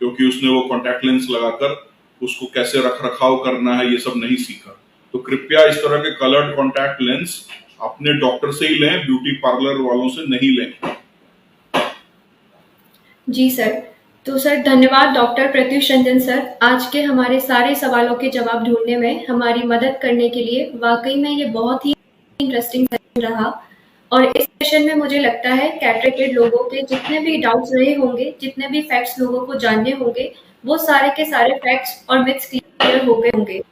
क्योंकि उसने वो कॉन्टैक्ट लेंस लगाकर उसको कैसे रख रखाव करना है ये सब नहीं सीखा। तो कृपया इस तरह के कलर्ड कॉन्टैक्ट लेंस अपने डॉक्टर से ही लें, ब्यूटी पार्लर वालों से नहीं लें। जी सर। तो सर धन्यवाद डॉक्टर प्रत्युष रंजन सर, आज के हमारे सारे सवालों के जवाब ढूंढने में हमारी मदद करने के लिए। वाकई में ये बहुत ही इंटरेस्टिंग सेशन रहा, और इस सेशन में मुझे लगता है कैटरेक्टेड लोगों के जितने भी डाउट्स रहे होंगे, जितने भी फैक्ट्स लोगों को जानने होंगे, वो सारे के सारे फैक्ट्स और मिथ्स क्लियर हो गए होंगे।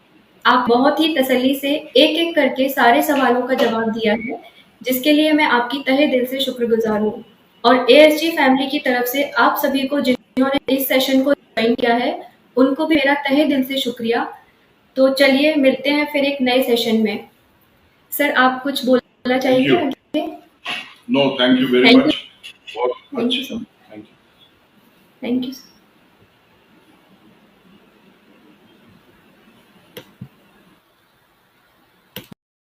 आप बहुत ही तसल्ली से एक एक करके सारे सवालों का जवाब दिया है, जिसके लिए मैं आपकी तहे दिल से शुक्रगुजार हूँ। और ASG फैमिली की तरफ से आप सभी को जिन्होंने इस सेशन को ज्वाइन किया है, उनको भी मेरा तहे दिल से शुक्रिया। तो चलिए मिलते हैं फिर एक नए सेशन में। सर आप कुछ बोलना चाहिए आगे? No, thank you very much. Thank you so much. Thank you. Thank you.